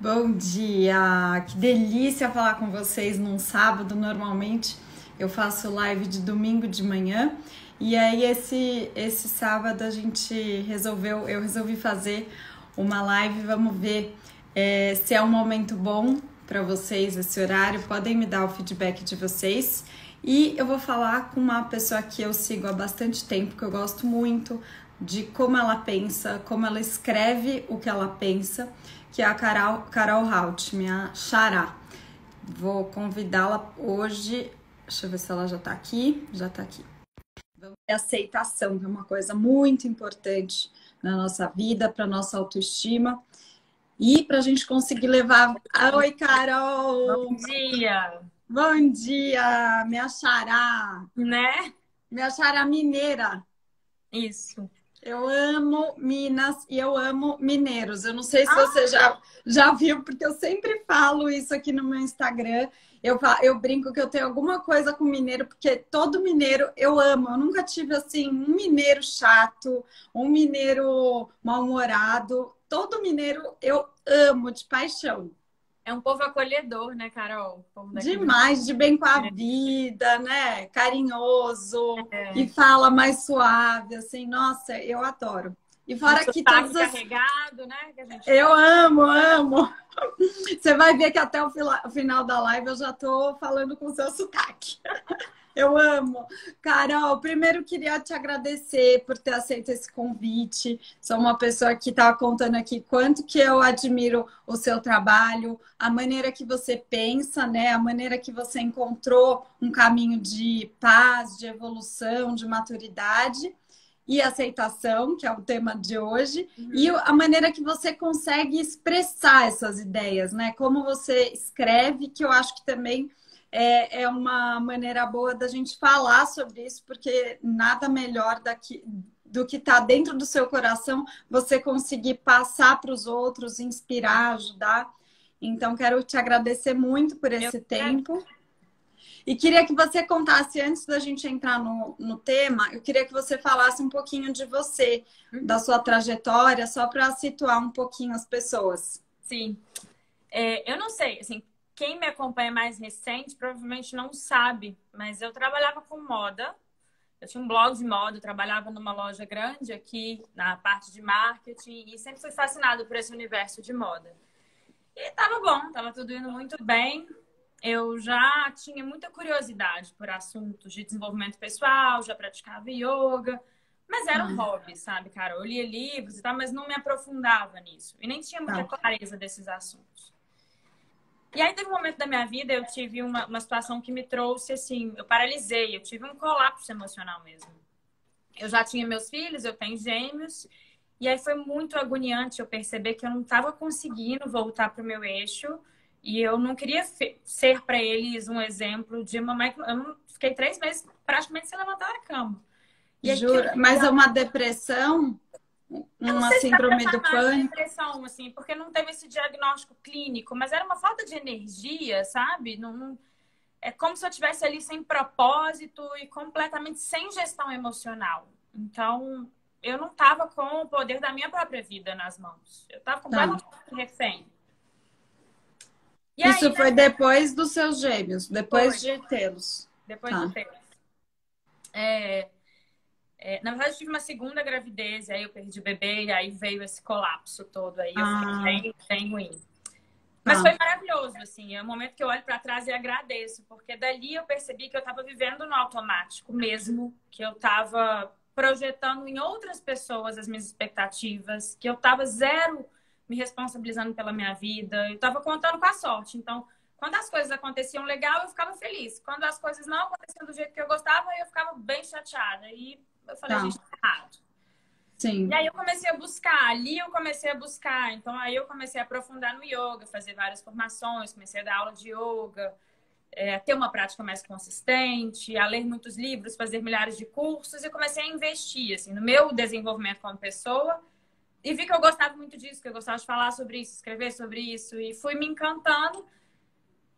Bom dia! Que delícia falar com vocês num sábado. Normalmente eu faço live de domingo de manhã e aí esse sábado eu resolvi fazer uma live. Vamos ver se é um momento bom para vocês esse horário. Podem me dar o feedback de vocês. E eu vou falar com uma pessoa que eu sigo há bastante tempo, que eu gosto muito de como ela pensa, como ela escreve o que ela pensa, que é a Carol Haut, minha xará. Vou convidá-la hoje. Deixa eu ver se ela já tá aqui. Já tá aqui. Vamos ter aceitação, que é uma coisa muito importante na nossa vida, para nossa autoestima e para a gente conseguir levar. Oi, Carol! Bom dia, Bom dia, minha xará! né? Minha xará mineira. Isso. Eu amo Minas e eu amo mineiros. Eu não sei se Ah, você já viu, porque eu sempre falo isso aqui no meu Instagram. Eu brinco que eu tenho alguma coisa com mineiro, porque todo mineiro eu amo. Eu nunca tive assim um mineiro chato, um mineiro mal-humorado. Todo mineiro eu amo de paixão. é um povo acolhedor, né, Carol? O povo daqui do Rio. Demais, de bem com a vida, né? Carinhoso e É, fala mais suave, assim, nossa, eu adoro. E um fora que sotaque todas as. carregado, né? Que a gente Eu fala. amo, amo. Você vai ver que até o final da live eu já tô falando com o seu sotaque. Eu amo. Carol, primeiro queria te agradecer por ter aceito esse convite. Sou uma pessoa que estava contando aqui quanto que eu admiro o seu trabalho, a maneira que você pensa, né? A maneira que você encontrou um caminho de paz, de evolução, de maturidade e aceitação, que é o tema de hoje, e Uhum. a maneira que você consegue expressar essas ideias, né? Como você escreve, que eu acho que também é uma maneira boa da gente falar sobre isso, porque nada melhor do que está dentro do seu coração, você conseguir passar para os outros, inspirar, ajudar. Então, quero te agradecer muito por Eu, esse tempo. E queria que você contasse, antes da gente entrar no tema, eu queria que você falasse um pouquinho de você, da uhum. sua trajetória, só para situar um pouquinho as pessoas. Sim. Eu não sei, assim, quem me acompanha mais recente provavelmente não sabe, mas eu trabalhava com moda. Eu tinha um blog de moda, eu trabalhava numa loja grande aqui na parte de marketing e sempre fui fascinada por esse universo de moda. E tava bom, tava tudo indo muito bem. Eu já tinha muita curiosidade por assuntos de desenvolvimento pessoal, já praticava yoga, mas era um Ah, hobby, sabe, cara? Eu lia livros e tal, mas não me aprofundava nisso. E nem tinha muita tá. clareza desses assuntos. E aí teve um momento da minha vida, eu tive uma situação que me trouxe, assim, eu paralisei, eu tive um colapso emocional mesmo. Eu já tinha meus filhos, eu tenho gêmeos, e aí foi muito agoniante eu perceber que eu não estava conseguindo voltar para o meu eixo e eu não queria ser para eles um exemplo de uma mãe. Eu não, fiquei 3 meses praticamente sem levantar da cama. E aquilo, Jura? Mas é uma depressão? eu não Uma sei se dá para síndrome do chamar de pânico? depressão, assim, porque não teve esse diagnóstico clínico, mas era uma falta de energia, sabe? É como se eu estivesse ali sem propósito e completamente sem gestão emocional. Então, eu não estava com o poder da minha própria vida nas mãos. Eu estava Tá. completamente refém. E aí, Isso foi depois dos seus gêmeos, depois depois, de tê-los. depois de Tá. ter. Na verdade, eu tive uma segunda gravidez, aí eu perdi o bebê, e aí veio esse colapso todo aí. Eu fiquei Ah, bem, bem ruim. Mas foi tá. maravilhoso, assim. É um momento que eu olho para trás e agradeço, porque dali eu percebi que eu estava vivendo no automático mesmo, que eu estava projetando em outras pessoas as minhas expectativas, que eu estava zero me responsabilizando pela minha vida, eu estava contando com a sorte. Então, quando as coisas aconteciam legal, eu ficava feliz. Quando as coisas não aconteciam do jeito que eu gostava, eu ficava bem chateada. E eu falei, Tá. gente, tá errado. E Sim. aí eu comecei a buscar, ali eu comecei a buscar. Então aí eu comecei a aprofundar no yoga, fazer várias formações, comecei a dar aula de yoga, a ter uma prática mais consistente, a ler muitos livros, fazer milhares de cursos e comecei a investir assim, no meu desenvolvimento como pessoa. E vi que eu gostava muito disso, que eu gostava de falar sobre isso, escrever sobre isso, e fui me encantando.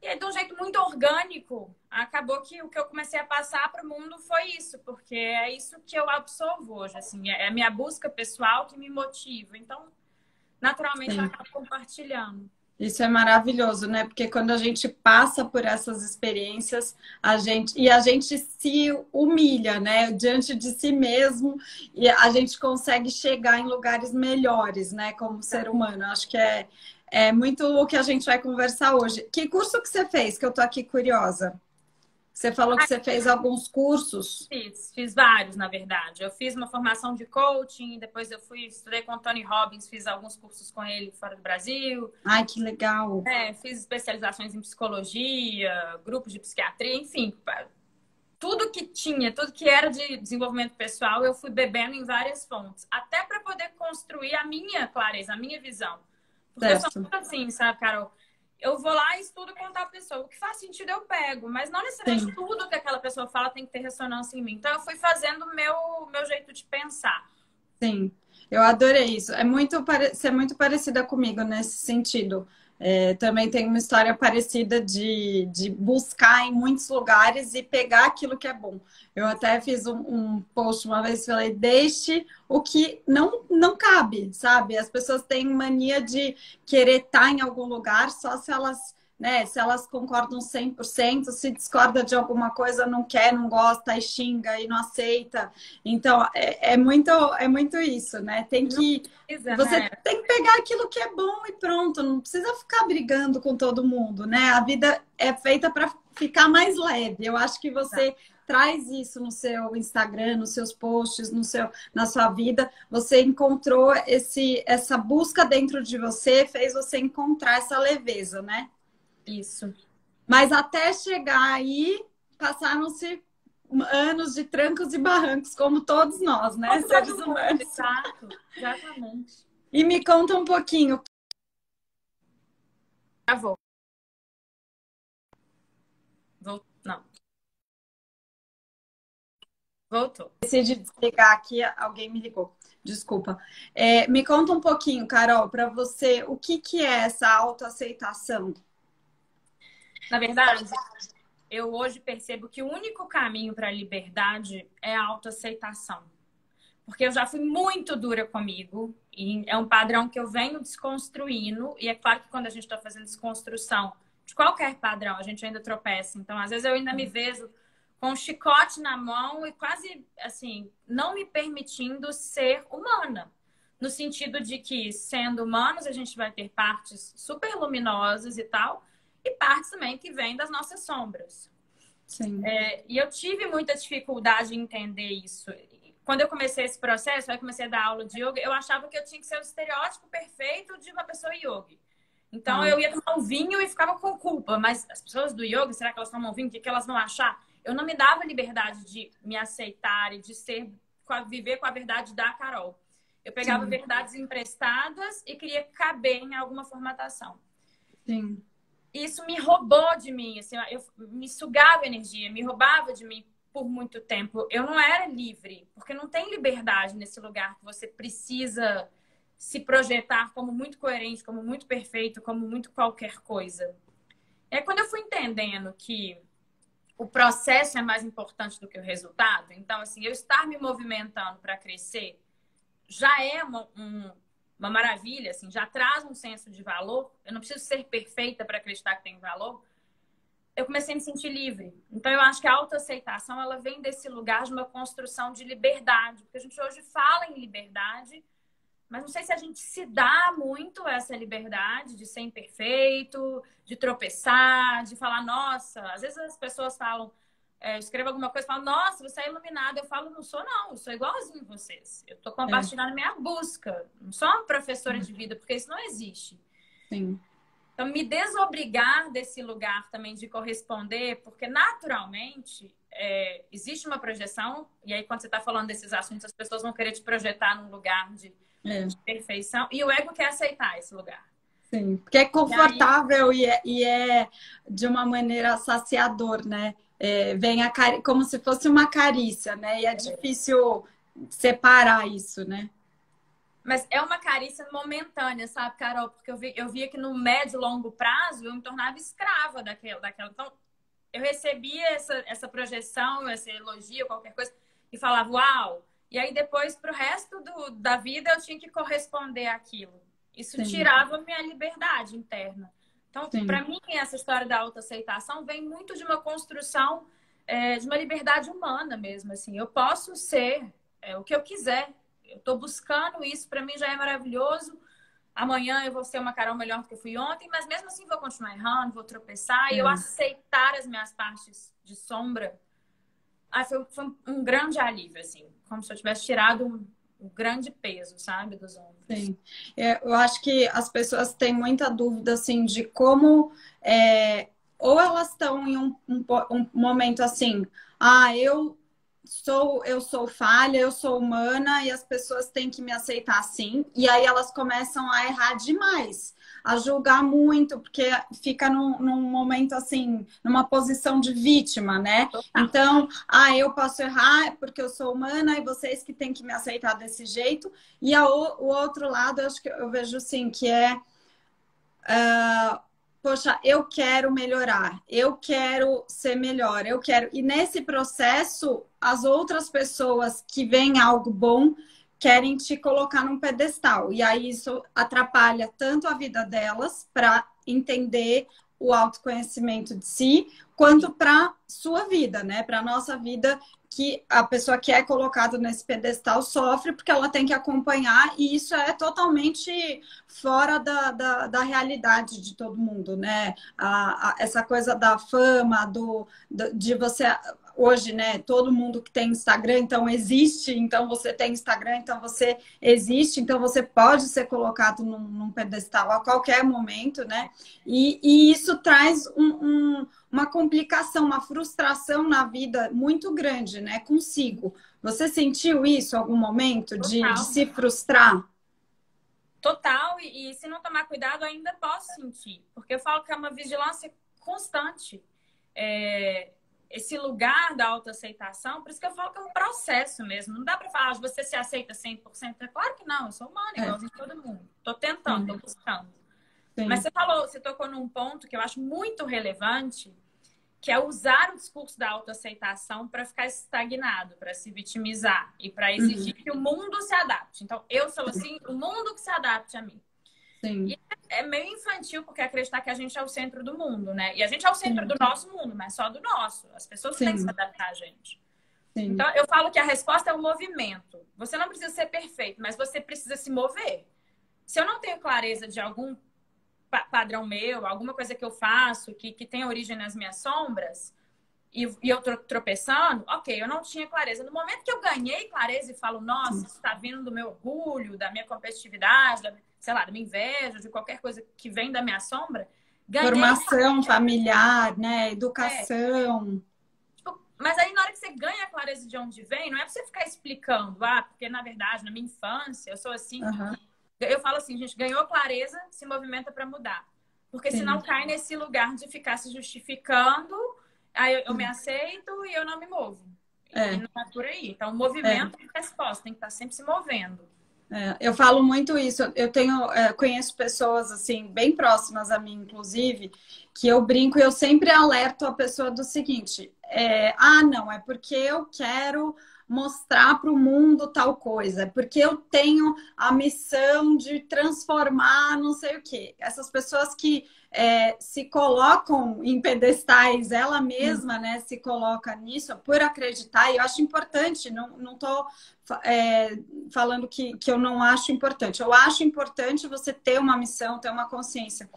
E aí, de um jeito muito orgânico, acabou que o que eu comecei a passar para o mundo foi isso, porque é isso que eu absorvo hoje, assim, é a minha busca pessoal que me motiva. Então, naturalmente, eu Sim. acabo compartilhando. Isso é maravilhoso, né? Porque quando a gente passa por essas experiências, a gente se humilha, né? Diante de si mesmo, e a gente consegue chegar em lugares melhores, né? Como ser humano. Acho que é muito o que a gente vai conversar hoje. Que curso que você fez? Que eu tô aqui curiosa. Você falou que você fez alguns cursos. Fiz vários, na verdade. Eu fiz uma formação de coaching, depois eu estudei com o Tony Robbins, fiz alguns cursos com ele fora do Brasil. Ai, que legal. Fiz especializações em psicologia, grupos de psiquiatria, enfim, tudo que tinha, tudo que era de desenvolvimento pessoal, eu fui bebendo em várias fontes, até para poder construir a minha clareza, a minha visão. Porque eu sou muito assim, sabe, Carol? Eu vou lá e estudo com tal pessoa. O que faz sentido eu pego, mas não necessariamente tudo que aquela pessoa fala tem que ter ressonância em mim. Então eu fui fazendo o meu jeito de pensar. Sim, eu adorei isso. Você é muito parecida comigo nesse sentido. Também tem uma história parecida de buscar em muitos lugares e pegar aquilo que é bom. Eu até fiz um post uma vez, falei, deixe o que não cabe, sabe? As pessoas têm mania de querer estar em algum lugar só se elas, né, se elas concordam 100%, se discorda de alguma coisa, não quer, não gosta, e xinga e não aceita. Então, é muito isso, né? Você tem que pegar aquilo que é bom e pronto, não precisa ficar brigando com todo mundo, né? A vida é feita para ficar mais leve. Eu acho que você traz isso no seu Instagram, nos seus posts, na sua vida. Você encontrou essa busca dentro de você, fez você encontrar essa leveza, né? Isso. Mas até chegar aí, passaram-se anos de trancos e barrancos, como todos nós, né? Como seres humanos. Exato, exatamente. E me conta um pouquinho. Travou. Não. Voltou. Decidi desligar aqui, alguém me ligou. Desculpa. Me conta um pouquinho, Carol, para você, o que é essa autoaceitação? Na verdade, eu hoje percebo que o único caminho para a liberdade é a autoaceitação. Porque eu já fui muito dura comigo e é um padrão que eu venho desconstruindo. E é claro que quando a gente está fazendo desconstrução de qualquer padrão, a gente ainda tropeça. Então, às vezes, eu ainda me vejo com um chicote na mão e quase, assim, não me permitindo ser humana. No sentido de que, sendo humanos, a gente vai ter partes super luminosas e tal, e partes também que vêm das nossas sombras. Sim. E eu tive muita dificuldade em entender isso. Quando eu comecei esse processo, eu comecei a dar aula de yoga, eu achava que eu tinha que ser o estereótipo perfeito de uma pessoa yogi. Então, eu ia tomar um vinho e ficava com culpa. Mas as pessoas do yoga, será que elas tomam vinho? O que elas vão achar? Eu não me dava liberdade de me aceitar e de viver com a verdade da Carol. Eu pegava verdades emprestadas e queria caber em alguma formatação. Sim. Isso me roubou de mim, assim, eu me sugava energia, me roubava de mim por muito tempo. Eu não era livre, porque não tem liberdade nesse lugar que você precisa se projetar como muito coerente, como muito perfeito, como muito qualquer coisa. Quando eu fui entendendo que o processo é mais importante do que o resultado, então, assim, eu estar me movimentando para crescer já é uma maravilha, assim, já traz um senso de valor. Eu não preciso ser perfeita para acreditar que tem valor. Eu comecei a me sentir livre. Então, eu acho que a autoaceitação, ela vem desse lugar de uma construção de liberdade. Porque a gente hoje fala em liberdade, mas não sei se a gente se dá muito essa liberdade de ser imperfeito, de tropeçar, de falar, nossa... Às vezes as pessoas falam, escrevo alguma coisa e falam, nossa, você é iluminada. Eu falo, não sou não, eu sou igualzinho a vocês. Eu tô compartilhando a minha busca. Não sou uma professora de vida, porque isso não existe. Sim. Então, me desobrigar desse lugar também de corresponder, porque naturalmente existe uma projeção, e aí quando você está falando desses assuntos, as pessoas vão querer te projetar num lugar de perfeição, e o ego quer aceitar esse lugar. Sim, porque é confortável e é de uma maneira saciador, né? Vem como se fosse uma carícia, né? E é difícil separar isso, né? Mas é uma carícia momentânea, sabe, Carol? Porque eu via que no médio e longo prazo eu me tornava escrava daquela. Então, eu recebia essa projeção, esse elogio, qualquer coisa, e falava, uau! E aí depois, pro resto da vida, eu tinha que corresponder àquilo. Isso tirava a minha liberdade interna. Então, para sim, mim, essa história da autoaceitação vem muito de uma construção de uma liberdade humana mesmo, assim. Eu posso ser o que eu quiser. Eu estou buscando isso, para mim já é maravilhoso. Amanhã eu vou ser uma Carol melhor do que eu fui ontem, mas mesmo assim vou continuar errando, vou tropeçar. E eu é. aceitar as minhas partes de sombra, foi um grande alívio, assim. Como se eu tivesse tirado um grande peso, sabe, dos ombros. Sim. Eu acho que as pessoas têm muita dúvida assim de como ou elas estão em um momento assim, eu sou falha, eu sou humana e as pessoas têm que me aceitar assim, e aí elas começam a errar demais, a julgar muito, porque fica num momento assim, numa posição de vítima, né? Total. Então, eu posso errar porque eu sou humana e vocês que têm que me aceitar desse jeito. E o outro lado, eu acho que eu vejo assim, que poxa, eu quero melhorar, eu quero ser melhor, eu quero. E nesse processo, as outras pessoas que veem algo bom querem te colocar num pedestal. E aí isso atrapalha tanto a vida delas para entender o autoconhecimento de si, quanto para sua vida, né? Para nossa vida, que a pessoa que é colocada nesse pedestal sofre porque ela tem que acompanhar, e isso é totalmente fora da realidade de todo mundo, né? Essa coisa da fama, de você. Hoje, né, todo mundo que tem Instagram, então existe, então você tem Instagram, então você existe, então você pode ser colocado num pedestal a qualquer momento, né? E isso traz uma complicação, uma frustração na vida muito grande, né, consigo. Você sentiu isso em algum momento de Total. se frustrar? Total, e se não tomar cuidado, ainda posso sentir. Porque eu falo que é uma vigilância constante. Esse lugar da autoaceitação, por isso que eu falo que é um processo mesmo. Não dá para falar, você se aceita 100%. É claro que não, eu sou humana, É, igualzinho todo mundo. Tô tentando, tô sim, buscando. Mas sim. você tocou num ponto que eu acho muito relevante, que é usar o discurso da autoaceitação para ficar estagnado, para se vitimizar e para exigir Uhum, que o mundo se adapte. Então, eu sou assim, o mundo que se adapte a mim. E sim, é meio infantil, porque acreditar que a gente é o centro do mundo, né? E a gente é o centro sim, do nosso mundo, mas só do nosso. As pessoas não têm que se sim, adaptar a gente. sim, Então, eu falo que a resposta é o movimento. Você não precisa ser perfeito, mas você precisa se mover. Se eu não tenho clareza de algum padrão meu, alguma coisa que eu faço que tem origem nas minhas sombras, e eu tropeçando, ok, eu não tinha clareza. No momento que eu ganhei clareza e falo, nossa, sim. isso está vindo do meu orgulho, da minha competitividade, sei lá, da minha inveja, de qualquer coisa que vem da minha sombra, ganhei. Formação familiar, né? É, Educação. tipo, mas aí na hora que você ganha a clareza de onde vem, não é pra você ficar explicando, porque na verdade, na minha infância, eu sou assim. Aham, Eu falo assim, gente, ganhou clareza, se movimenta para mudar. Porque senão sim. cai nesse lugar de ficar se justificando, aí eu me aceito e eu não me movo. E É, não é por aí. Então, o é. movimento é a resposta, tem que estar sempre se movendo. Eu falo muito isso. Conheço pessoas assim bem próximas a mim, inclusive, que eu brinco e eu sempre alerto a pessoa do seguinte: não, é porque eu quero mostrar para o mundo tal coisa, é porque eu tenho a missão de transformar, não sei o quê. Essas pessoas que se colocam em pedestais, ela mesma, né, se coloca nisso por acreditar, e eu acho importante, não estou falando que eu não acho importante. Eu acho importante você ter uma missão, ter uma consciência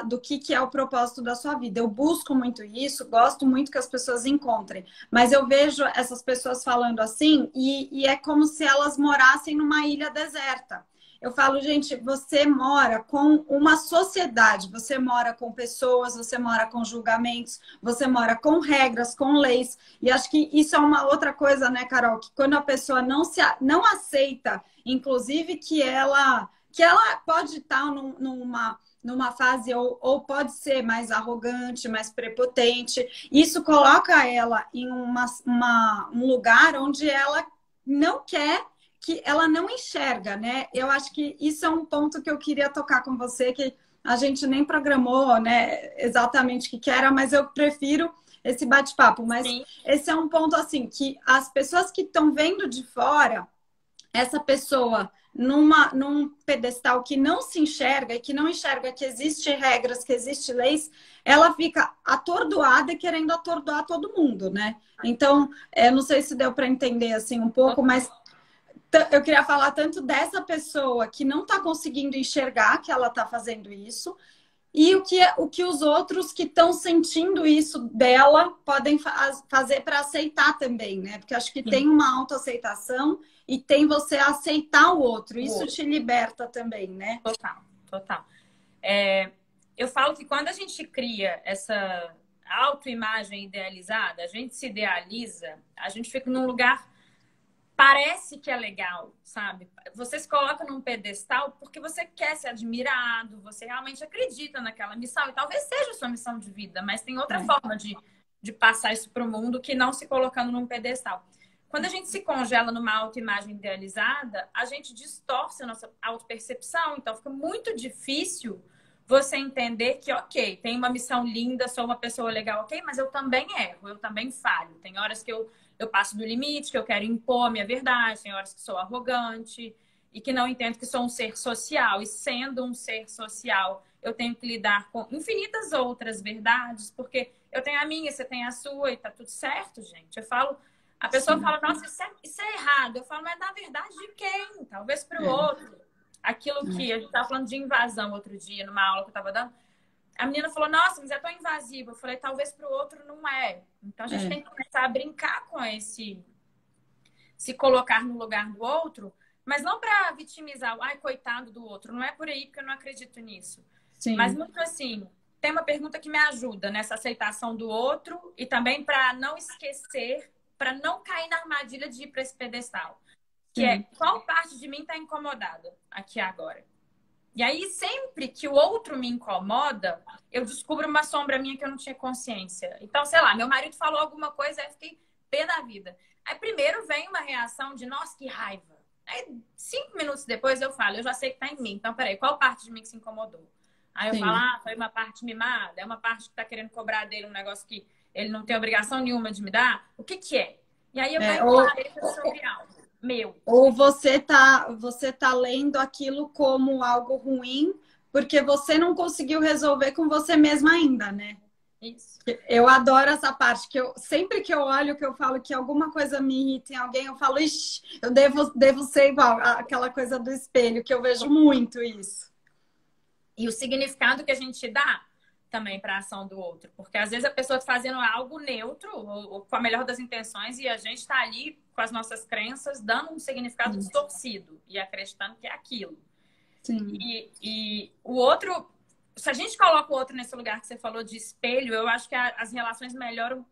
do que é o propósito da sua vida. Eu busco muito isso, gosto muito que as pessoas encontrem, mas eu vejo essas pessoas falando assim e é como se elas morassem numa ilha deserta. Eu falo, gente, você mora com uma sociedade, você mora com pessoas, você mora com julgamentos, você mora com regras, com leis. E acho que isso é uma outra coisa, né, Carol? Que quando a pessoa não aceita, inclusive, que ela pode estar numa fase ou pode ser mais arrogante, mais prepotente. Isso coloca ela em um lugar onde ela não quer, que ela não enxerga, né? Eu acho que isso é um ponto que eu queria tocar com você, que a gente nem programou, né, exatamente o que era, mas eu prefiro esse bate-papo. Mas Sim, esse é um ponto assim que as pessoas que estão vendo de fora essa pessoa num pedestal que não se enxerga e que não enxerga que existem regras, que existem leis, ela fica atordoada e querendo atordoar todo mundo, né? Então, não sei se deu para entender assim um pouco, mas eu queria falar tanto dessa pessoa que não está conseguindo enxergar que ela está fazendo isso, e o que os outros que estão sentindo isso dela podem fazer para aceitar também, né? Porque acho que tem uma autoaceitação e tem você aceitar o outro. Isso te liberta também, né? Total, total. Eu falo que quando a gente cria essa autoimagem idealizada, a gente se idealiza, a gente fica num lugar, parece que é legal, sabe? Você se coloca num pedestal porque você quer ser admirado, você realmente acredita naquela missão, e talvez seja a sua missão de vida, mas tem outra forma de passar isso para o mundo que não se colocando num pedestal. Quando a gente se congela numa autoimagem idealizada, a gente distorce a nossa autopercepção, então fica muito difícil você entender que, ok, tem uma missão linda, sou uma pessoa legal, ok, mas eu também erro, eu também falho. Tem horas que eu passo do limite, que eu quero impor a minha verdade, tem horas que sou arrogante e que não entendo que sou um ser social. E sendo um ser social, eu tenho que lidar com infinitas outras verdades, porque eu tenho a minha, você tem a sua e tá tudo certo, gente. Eu falo, a pessoa fala, nossa, isso é errado. Eu falo, mas na verdade de quem? Talvez para o outro. Aquilo que a gente estava falando de invasão outro dia, numa aula que eu estava dando. A menina falou, nossa, mas é tão invasiva. Eu falei, talvez para o outro não é. Então a gente tem que começar a brincar com esse se colocar no lugar do outro, mas não para vitimizar, ai, coitado do outro. Não é por aí, porque eu não acredito nisso. Sim. Mas muito assim, tem uma pergunta que me ajuda nessa aceitação do outro e também para não esquecer, para não cair na armadilha de ir para esse pedestal. Que é, qual parte de mim está incomodada aqui agora? E aí, sempre que o outro me incomoda, eu descubro uma sombra minha que eu não tinha consciência. Então, sei lá, meu marido falou alguma coisa, aí eu fiquei pé da vida. Aí, primeiro vem uma reação de, nossa, que raiva. Aí, 5 minutos depois eu falo, eu já sei que tá em mim. Então, peraí, qual parte de mim que se incomodou? Aí eu falo, foi uma parte mimada, é uma parte que tá querendo cobrar dele um negócio que ele não tem obrigação nenhuma de me dar. O que que é? E aí eu ganho clareza sobre algo. Ou você tá lendo aquilo como algo ruim porque você não conseguiu resolver com você mesma ainda, né? Isso. Eu adoro essa parte que sempre que eu olho que eu falo que alguma coisa me irrita em alguém, eu falo, ixi, eu devo ser igual aquela coisa do espelho, que eu vejo muito isso. E o significado que a gente dá também para a ação do outro. Porque às vezes a pessoa está fazendo algo neutro ou com a melhor das intenções e a gente está ali com as nossas crenças dando um significado distorcido e acreditando que é aquilo. Sim. E o outro, se a gente coloca o outro nesse lugar que você falou de espelho, eu acho que as relações melhoram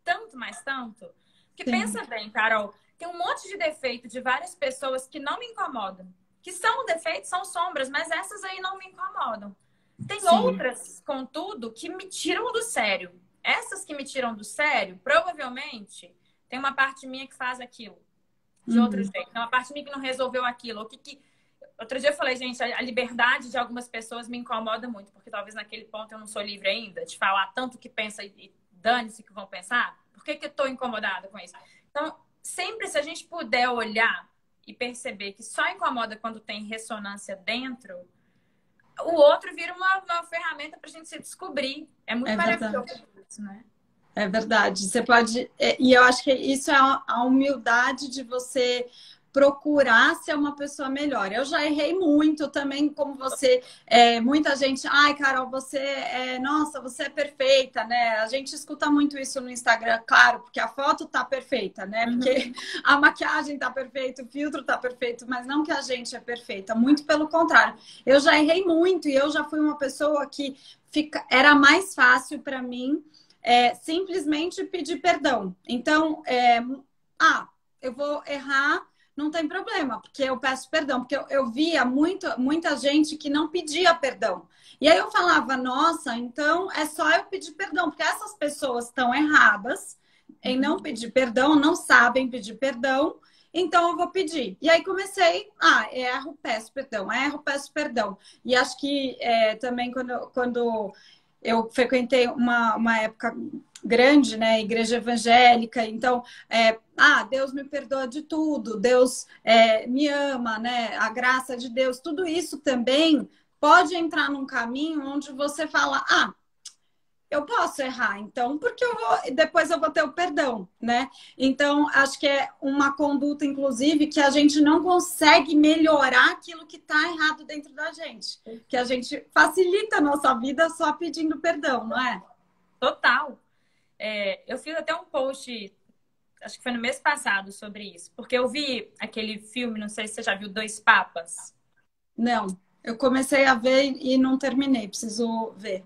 tanto, mais tanto. Porque pensa bem, Carol, tem um monte de defeito de várias pessoas que não me incomodam. Que são defeitos, são sombras, mas essas aí não me incomodam. Tem outras, contudo, que me tiram do sério. Essas que me tiram do sério, provavelmente, tem uma parte minha que faz aquilo de outro jeito. Tem uma parte minha que não resolveu aquilo. Outro dia eu falei, gente, a liberdade de algumas pessoas me incomoda muito, porque talvez naquele ponto eu não sou livre ainda de falar tanto que pensa e dane-se que vão pensar. Por que eu tô incomodada com isso? Então, sempre se a gente puder olhar e perceber que só incomoda quando tem ressonância dentro, o outro vira uma ferramenta para a gente se descobrir. É muito maravilhoso isso, né? É verdade. Você pode... E eu acho que isso é a humildade de você procurar ser uma pessoa melhor. Eu já errei muito também, como você. Muita gente, ai, Carol, nossa, você é perfeita, né? A gente escuta muito isso no Instagram, claro, porque a foto tá perfeita, né? Porque a maquiagem tá perfeita, o filtro tá perfeito, mas não que a gente é perfeita, muito pelo contrário. Eu já errei muito e eu já fui uma pessoa que era mais fácil para mim simplesmente pedir perdão. Então, eu vou errar, não tem problema, porque eu peço perdão, porque eu via muita gente que não pedia perdão. E aí eu falava, nossa, então é só eu pedir perdão, porque essas pessoas estão erradas em não pedir perdão, não sabem pedir perdão, então eu vou pedir. E aí comecei, erro, peço perdão, erro, peço perdão. E acho que também quando eu frequentei uma época grande, né, igreja evangélica, então, Deus me perdoa de tudo, Deus me ama, né, a graça de Deus, tudo isso também pode entrar num caminho onde você fala, eu posso errar, então, porque depois eu vou ter o perdão, né? Então, acho que é uma conduta, inclusive, que a gente não consegue melhorar aquilo que está errado dentro da gente. Que a gente facilita a nossa vida só pedindo perdão, não é? Total. Eu fiz até um post, acho que foi no mês passado, sobre isso. Porque eu vi aquele filme, não sei se você já viu, Dois Papas. Não, eu comecei a ver e não terminei, preciso ver.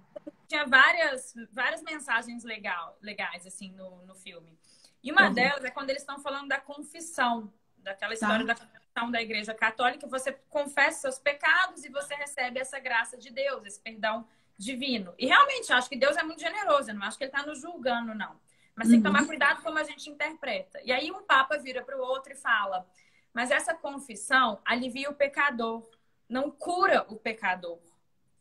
Tinha várias mensagens legais, assim, no filme. E uma delas é quando eles estão falando da confissão, daquela história da confissão da Igreja Católica. Você confessa seus pecados e você recebe essa graça de Deus, esse perdão divino. E realmente, eu acho que Deus é muito generoso, eu não acho que ele está nos julgando, não. Mas tem que tomar cuidado como a gente interpreta. E aí um papa vira para o outro e fala, mas essa confissão alivia o pecador, não cura o pecador.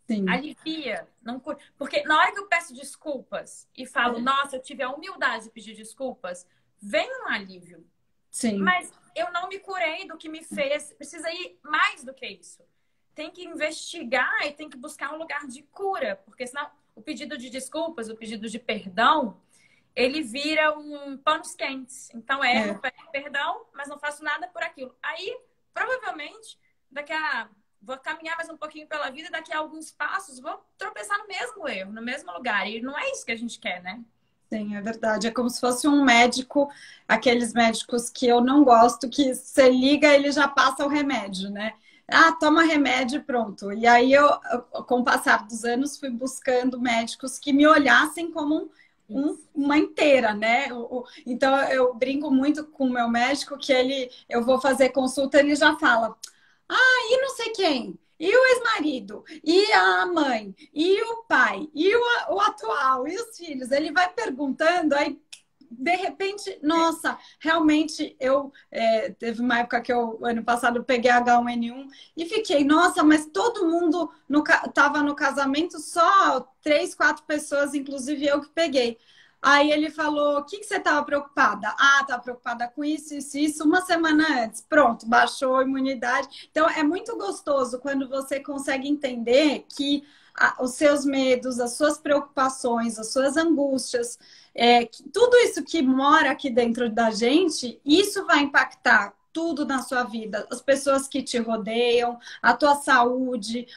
Sim. Alivia, não cura. Porque na hora que eu peço desculpas e falo, nossa, eu tive a humildade de pedir desculpas, vem um alívio. Sim. Mas eu não me curei do que me fez. Precisa ir mais do que isso. Tem que investigar e tem que buscar um lugar de cura. Porque senão o pedido de desculpas, o pedido de perdão, ele vira um panos quentes. Então eu peço perdão, mas não faço nada por aquilo. Aí, provavelmente, vou caminhar mais um pouquinho pela vida, daqui a alguns passos vou tropeçar no mesmo erro, no mesmo lugar. E não é isso que a gente quer, né? Sim, é verdade. É como se fosse um médico, aqueles médicos que eu não gosto, que você liga, ele já passa o remédio, né? Toma remédio e pronto. E aí com o passar dos anos, fui buscando médicos que me olhassem como uma inteira, né? Então eu brinco muito com o meu médico que eu vou fazer consulta, ele já fala. E não sei quem, e o ex-marido, e a mãe, e o pai, e o atual, e os filhos. Ele vai perguntando, aí de repente, nossa, realmente teve uma época que ano passado, peguei H1N1 e fiquei, nossa, mas todo mundo estava no casamento, só 3, 4 pessoas, inclusive eu que peguei. Aí ele falou, o que você estava preocupada? Estava preocupada com isso, uma semana antes. Pronto, baixou a imunidade. Então, é muito gostoso quando você consegue entender que os seus medos, as suas preocupações, as suas angústias, tudo isso que mora aqui dentro da gente, isso vai impactar tudo na sua vida, as pessoas que te rodeiam, a tua saúde,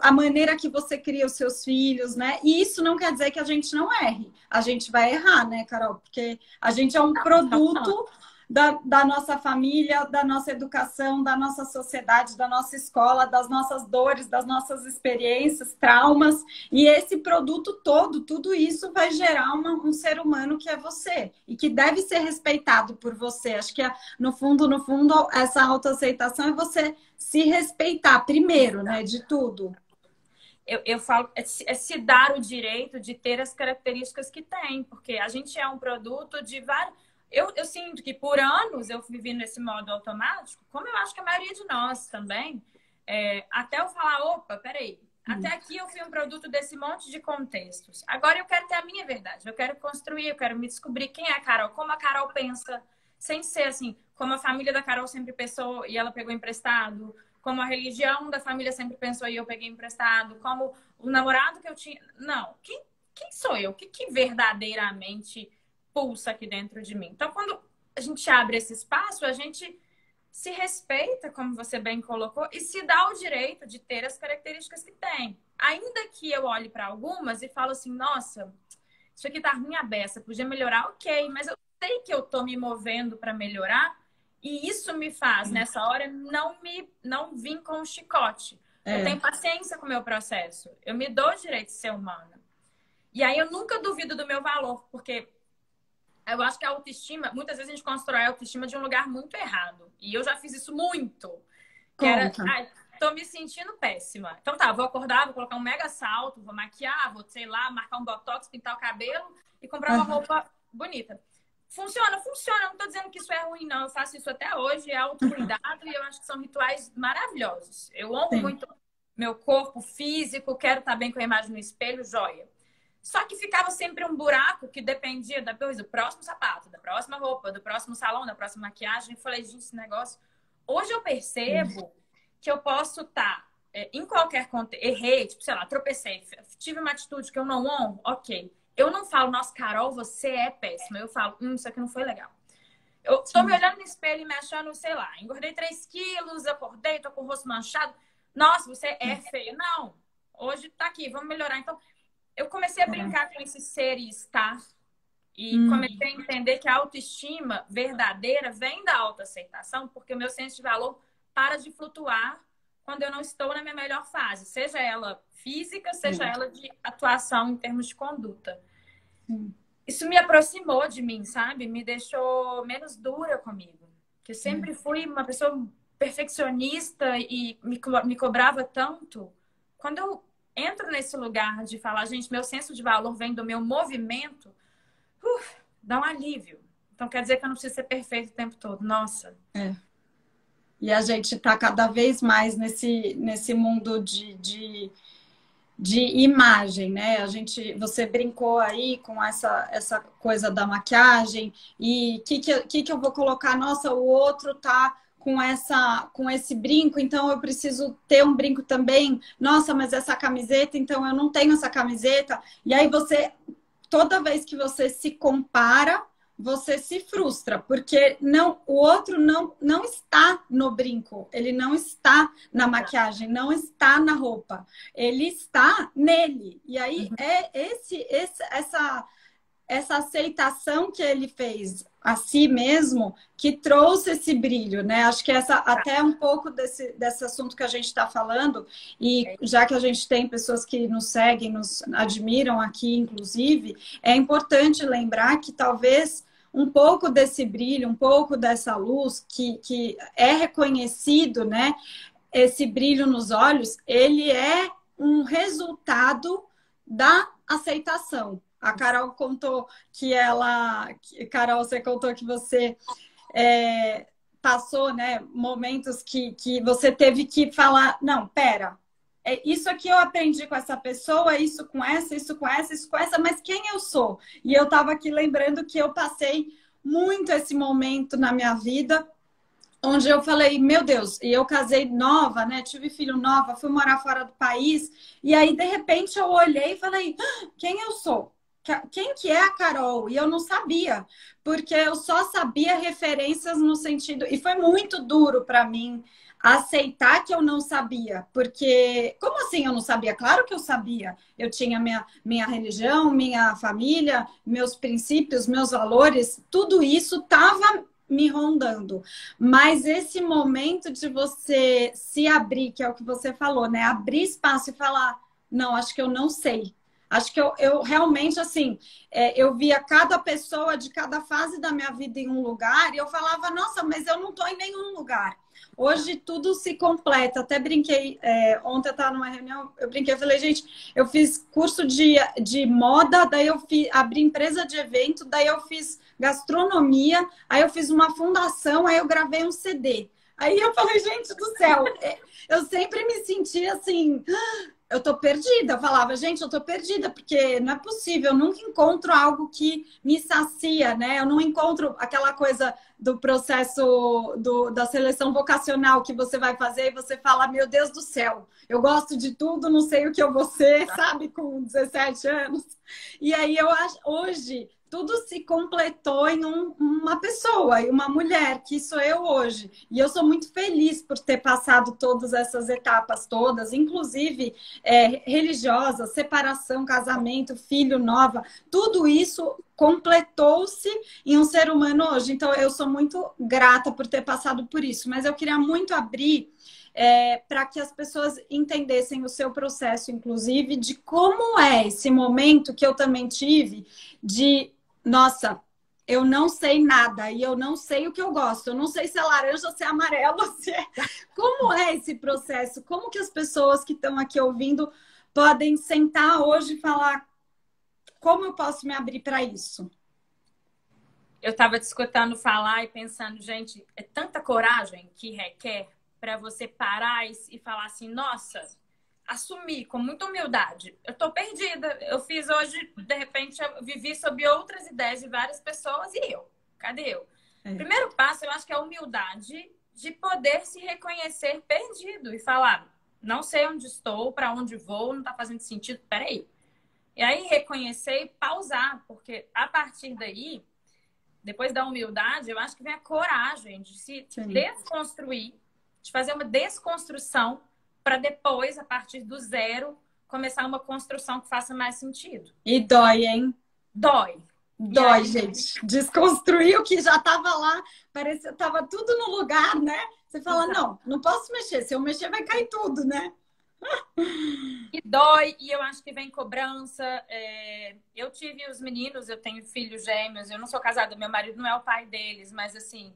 a maneira que você cria os seus filhos, né? E isso não quer dizer que a gente não erre. A gente vai errar, né, Carol? Porque a gente é um produto da nossa família, da nossa educação, da nossa sociedade, da nossa escola, das nossas dores, das nossas experiências, traumas. E esse produto todo, tudo isso vai gerar um ser humano que é você e que deve ser respeitado por você. Acho que, no fundo, essa autoaceitação é você se respeitar primeiro, né, de tudo. Eu falo, é se dar o direito de ter as características que tem, porque a gente é um produto de vários. Eu sinto que por anos eu vivi nesse modo automático, como eu acho que a maioria de nós também, até eu falar, opa, peraí, até aqui eu fui um produto desse monte de contextos. Agora eu quero ter a minha verdade, eu quero construir, eu quero me descobrir quem é a Carol, como a Carol pensa, sem ser assim, como a família da Carol sempre pensou e ela pegou emprestado, como a religião da família sempre pensou e eu peguei emprestado, como o namorado que eu tinha. Não, quem sou eu? O que verdadeiramente pulsa aqui dentro de mim? Então, quando a gente abre esse espaço, a gente se respeita, como você bem colocou, e se dá o direito de ter as características que tem. Ainda que eu olhe para algumas e falo assim, nossa, isso aqui tá ruim a beça, podia melhorar, ok, mas eu sei que eu tô me movendo para melhorar e isso me faz, nessa hora, não vir com um chicote. Eu tenho paciência com o meu processo. Eu me dou o direito de ser humana. E aí eu nunca duvido do meu valor, porque eu acho que a autoestima, muitas vezes a gente constrói a autoestima de um lugar muito errado. E eu já fiz isso muito. Que era, tô me sentindo péssima. Então tá, vou acordar, vou colocar um mega salto, vou maquiar, vou, sei lá, marcar um botox, pintar o cabelo e comprar uma roupa bonita. Funciona. Eu não tô dizendo que isso é ruim, não. Eu faço isso até hoje, é autocuidado e eu acho que são rituais maravilhosos. Eu honro muito meu corpo físico, quero estar bem com a imagem no espelho, joia. Só que ficava sempre um buraco que dependia do próximo sapato, da próxima roupa, do próximo salão, da próxima maquiagem. Eu falei, gente, esse negócio... Hoje eu percebo que eu posso estar em qualquer contexto. Errei, tipo, sei lá, tropecei, tive uma atitude que eu não honro, ok. Eu não falo, nossa, Carol, você é péssima. Eu falo, isso aqui não foi legal. Eu tô me olhando no espelho e me achando, sei lá, engordei 3 quilos, acordei, tô com o rosto manchado. Nossa, você é feia. Não, hoje tá aqui, vamos melhorar. Então, eu comecei a brincar com esse ser e estar e comecei a entender que a autoestima verdadeira vem da autoaceitação, porque o meu senso de valor para de flutuar quando eu não estou na minha melhor fase, seja ela física, seja ela de atuação em termos de conduta. Isso me aproximou de mim, sabe? Me deixou menos dura comigo. Que eu sempre fui uma pessoa perfeccionista e me cobrava tanto. Quando eu entro nesse lugar de falar, gente, meu senso de valor vem do meu movimento, dá um alívio. Então quer dizer que eu não preciso ser perfeito o tempo todo. Nossa. E a gente está cada vez mais nesse mundo de imagem, né? Você brincou aí com essa coisa da maquiagem e que eu vou colocar? Nossa, o outro tá com esse brinco, então eu preciso ter um brinco também. Nossa, mas essa camiseta, então eu não tenho essa camiseta. E aí toda vez que você se compara, você se frustra, porque o outro não está no brinco, ele não está na maquiagem, não está na roupa, ele está nele. E aí essa aceitação que ele fez a si mesmo que trouxe esse brilho, né? Acho que até um pouco desse assunto que a gente está falando, e já que a gente tem pessoas que nos seguem, nos admiram aqui, inclusive, é importante lembrar que talvez um pouco desse brilho, um pouco dessa luz que é reconhecido, né? Esse brilho nos olhos, ele é um resultado da aceitação. A Carol contou Carol, você contou que você passou, né, momentos que você teve que falar, não, pera, isso aqui eu aprendi com essa pessoa, isso com essa, isso com essa, isso com essa, mas quem eu sou? E eu estava aqui lembrando que eu passei muito esse momento na minha vida, onde eu falei, meu Deus, e eu casei nova, né? Tive filho nova, fui morar fora do país, e aí, de repente, eu olhei e falei, quem eu sou? Quem que é a Carol? E eu não sabia, porque eu só sabia referências no sentido... E foi muito duro para mim aceitar que eu não sabia, porque... Como assim eu não sabia? Claro que eu sabia. Eu tinha minha religião, minha família, meus princípios, meus valores, tudo isso estava me rondando. Mas esse momento de você se abrir, que é o que você falou, né? Abrir espaço e falar, não, acho que eu não sei. Acho que eu realmente, assim, eu via cada pessoa de cada fase da minha vida em um lugar e eu falava, nossa, mas eu não estou em nenhum lugar. Hoje tudo se completa. Até brinquei, ontem eu estava numa reunião, eu brinquei, eu falei, gente, eu fiz curso de moda, daí eu abri empresa de evento, daí eu fiz gastronomia, aí eu fiz uma fundação, aí eu gravei um CD. Aí eu falei, gente do céu, eu sempre me sentia assim... Eu tô perdida. Eu falava, gente, eu tô perdida, porque não é possível, eu nunca encontro algo que me sacia, né? Eu não encontro aquela coisa do processo da seleção vocacional que você vai fazer e você fala, meu Deus do céu, eu gosto de tudo, não sei o que eu vou ser, sabe, com 17 anos. E aí eu acho, hoje, tudo se completou em uma pessoa, em uma mulher, que sou eu hoje. E eu sou muito feliz por ter passado todas essas etapas todas, inclusive religiosa, separação, casamento, filho, nova. Tudo isso completou-se em um ser humano hoje. Então, eu sou muito grata por ter passado por isso. Mas eu queria muito abrir para que as pessoas entendessem o seu processo, inclusive, de como é esse momento que eu também tive de... Nossa, eu não sei nada e eu não sei o que eu gosto. Eu não sei se é laranja, se é amarelo, se é... Como é esse processo? Como que as pessoas que estão aqui ouvindo podem sentar hoje e falar como eu posso me abrir para isso? Eu estava te escutando falar e pensando, gente, é tanta coragem que requer para você parar e falar assim, nossa, assumir com muita humildade. Eu tô perdida. Eu fiz hoje, de repente, eu vivi sob outras ideias de várias pessoas e eu? Cadê eu? O primeiro passo, eu acho que é a humildade de poder se reconhecer perdido e falar, não sei onde estou, para onde vou, não tá fazendo sentido, peraí. E aí reconhecer e pausar, porque a partir daí, depois da humildade, eu acho que vem a coragem de se desconstruir, de fazer uma desconstrução para depois, a partir do zero, começar uma construção que faça mais sentido. E dói, hein? Dói. Dói, aí, gente. Desconstruir o que já estava lá, parecia que estava tudo no lugar, né? Você fala, não posso mexer. Se eu mexer, vai cair tudo, né? E dói, e eu acho que vem cobrança. Eu tive os meninos, eu tenho filhos gêmeos, eu não sou casada, meu marido não é o pai deles, mas assim,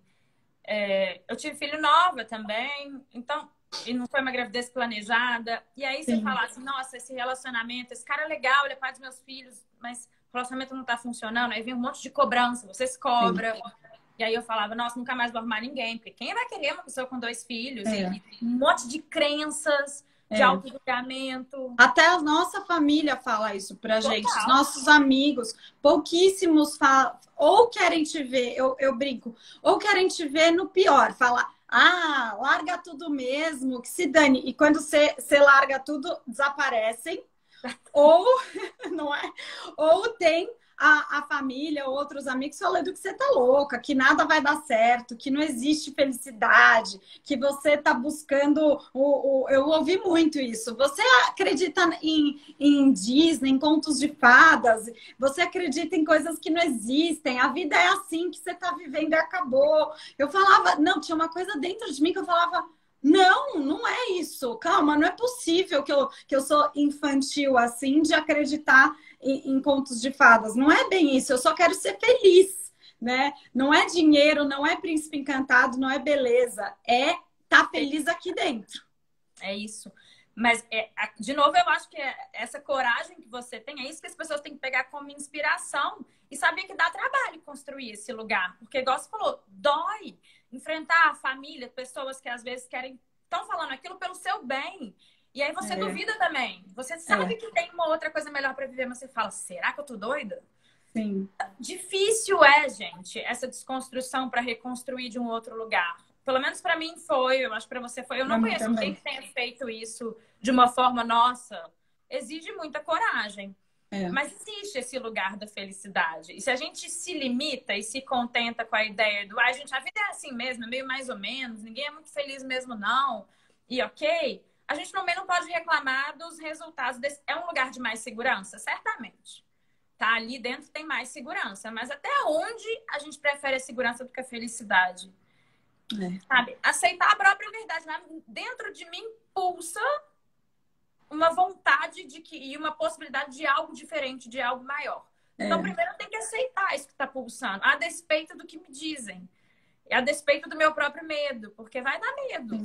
eu tive filho nova também, então, e não foi uma gravidez planejada. E aí você fala assim, nossa, esse relacionamento, esse cara é legal, ele é pai dos meus filhos, mas o relacionamento não tá funcionando. Aí vem um monte de cobrança, você se cobra. E aí eu falava, nossa, nunca mais vou arrumar ninguém, porque quem vai querer uma pessoa com 2 filhos? E um monte de crenças, de auto-julgamento. Até a nossa família fala isso pra gente, os nossos amigos, pouquíssimos falam, ou querem te ver, eu brinco, ou querem te ver no pior, fala, larga tudo mesmo, que se dane. E quando você larga tudo, desaparecem. Ou, não é? Ou tem a família, outros amigos falando que você tá louca, que nada vai dar certo, que não existe felicidade, que você tá buscando eu ouvi muito isso. Você acredita em Disney, em contos de fadas, você acredita em coisas que não existem, a vida é assim que você tá vivendo e acabou. Eu falava, não, tinha uma coisa dentro de mim que eu falava, não é isso. Calma, não é possível que eu sou infantil assim de acreditar em contos de fadas. Não é bem isso. Eu só quero ser feliz, né? Não é dinheiro, não é príncipe encantado, não é beleza. É estar feliz aqui dentro. É isso. Mas, de novo, eu acho que essa coragem que você tem, é isso que as pessoas têm que pegar como inspiração e saber que dá trabalho construir esse lugar. Porque, igual você falou, dói enfrentar a família, pessoas que às vezes estão falando aquilo pelo seu bem. E aí você duvida também. Você sabe que tem uma outra coisa melhor para viver, mas você fala, será que eu tô doida? Sim. Difícil gente, essa desconstrução para reconstruir de um outro lugar. Pelo menos para mim foi, eu acho que para você foi. Eu não conheço ninguém que tenha feito isso de uma forma, nossa, exige muita coragem. Mas existe esse lugar da felicidade. E se a gente se limita e se contenta com a ideia do, gente, a vida é assim mesmo, é meio mais ou menos, ninguém é muito feliz mesmo, não. E ok, a gente também não pode reclamar dos resultados desse. É um lugar de mais segurança? Certamente. Tá, ali dentro tem mais segurança. Mas até onde a gente prefere a segurança do que a felicidade? Sabe? Aceitar a própria verdade. Dentro de mim pulsa uma vontade e uma possibilidade de algo diferente, de algo maior. Então, primeiro eu tenho que aceitar isso que está pulsando, a despeito do que me dizem. E a despeito do meu próprio medo, porque vai dar medo.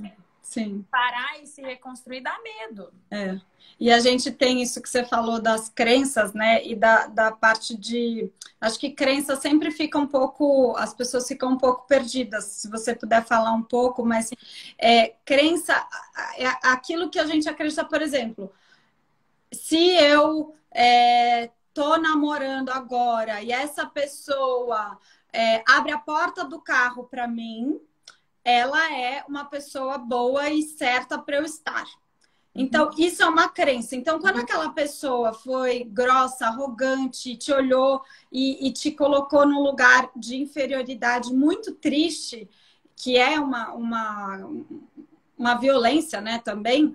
Sim. Parar e se reconstruir dá medo. E a gente tem isso que você falou das crenças, né? E da parte de... Acho que crença sempre fica um pouco... As pessoas ficam um pouco perdidas. Se você puder falar um pouco, mas crença é aquilo que a gente acredita, por exemplo. Se eu tô namorando agora e essa pessoa abre a porta do carro para mim, ela é uma pessoa boa e certa para eu estar. Então, isso é uma crença. Então, quando aquela pessoa foi grossa, arrogante, te olhou e te colocou num lugar de inferioridade muito triste, que é uma violência, né, também,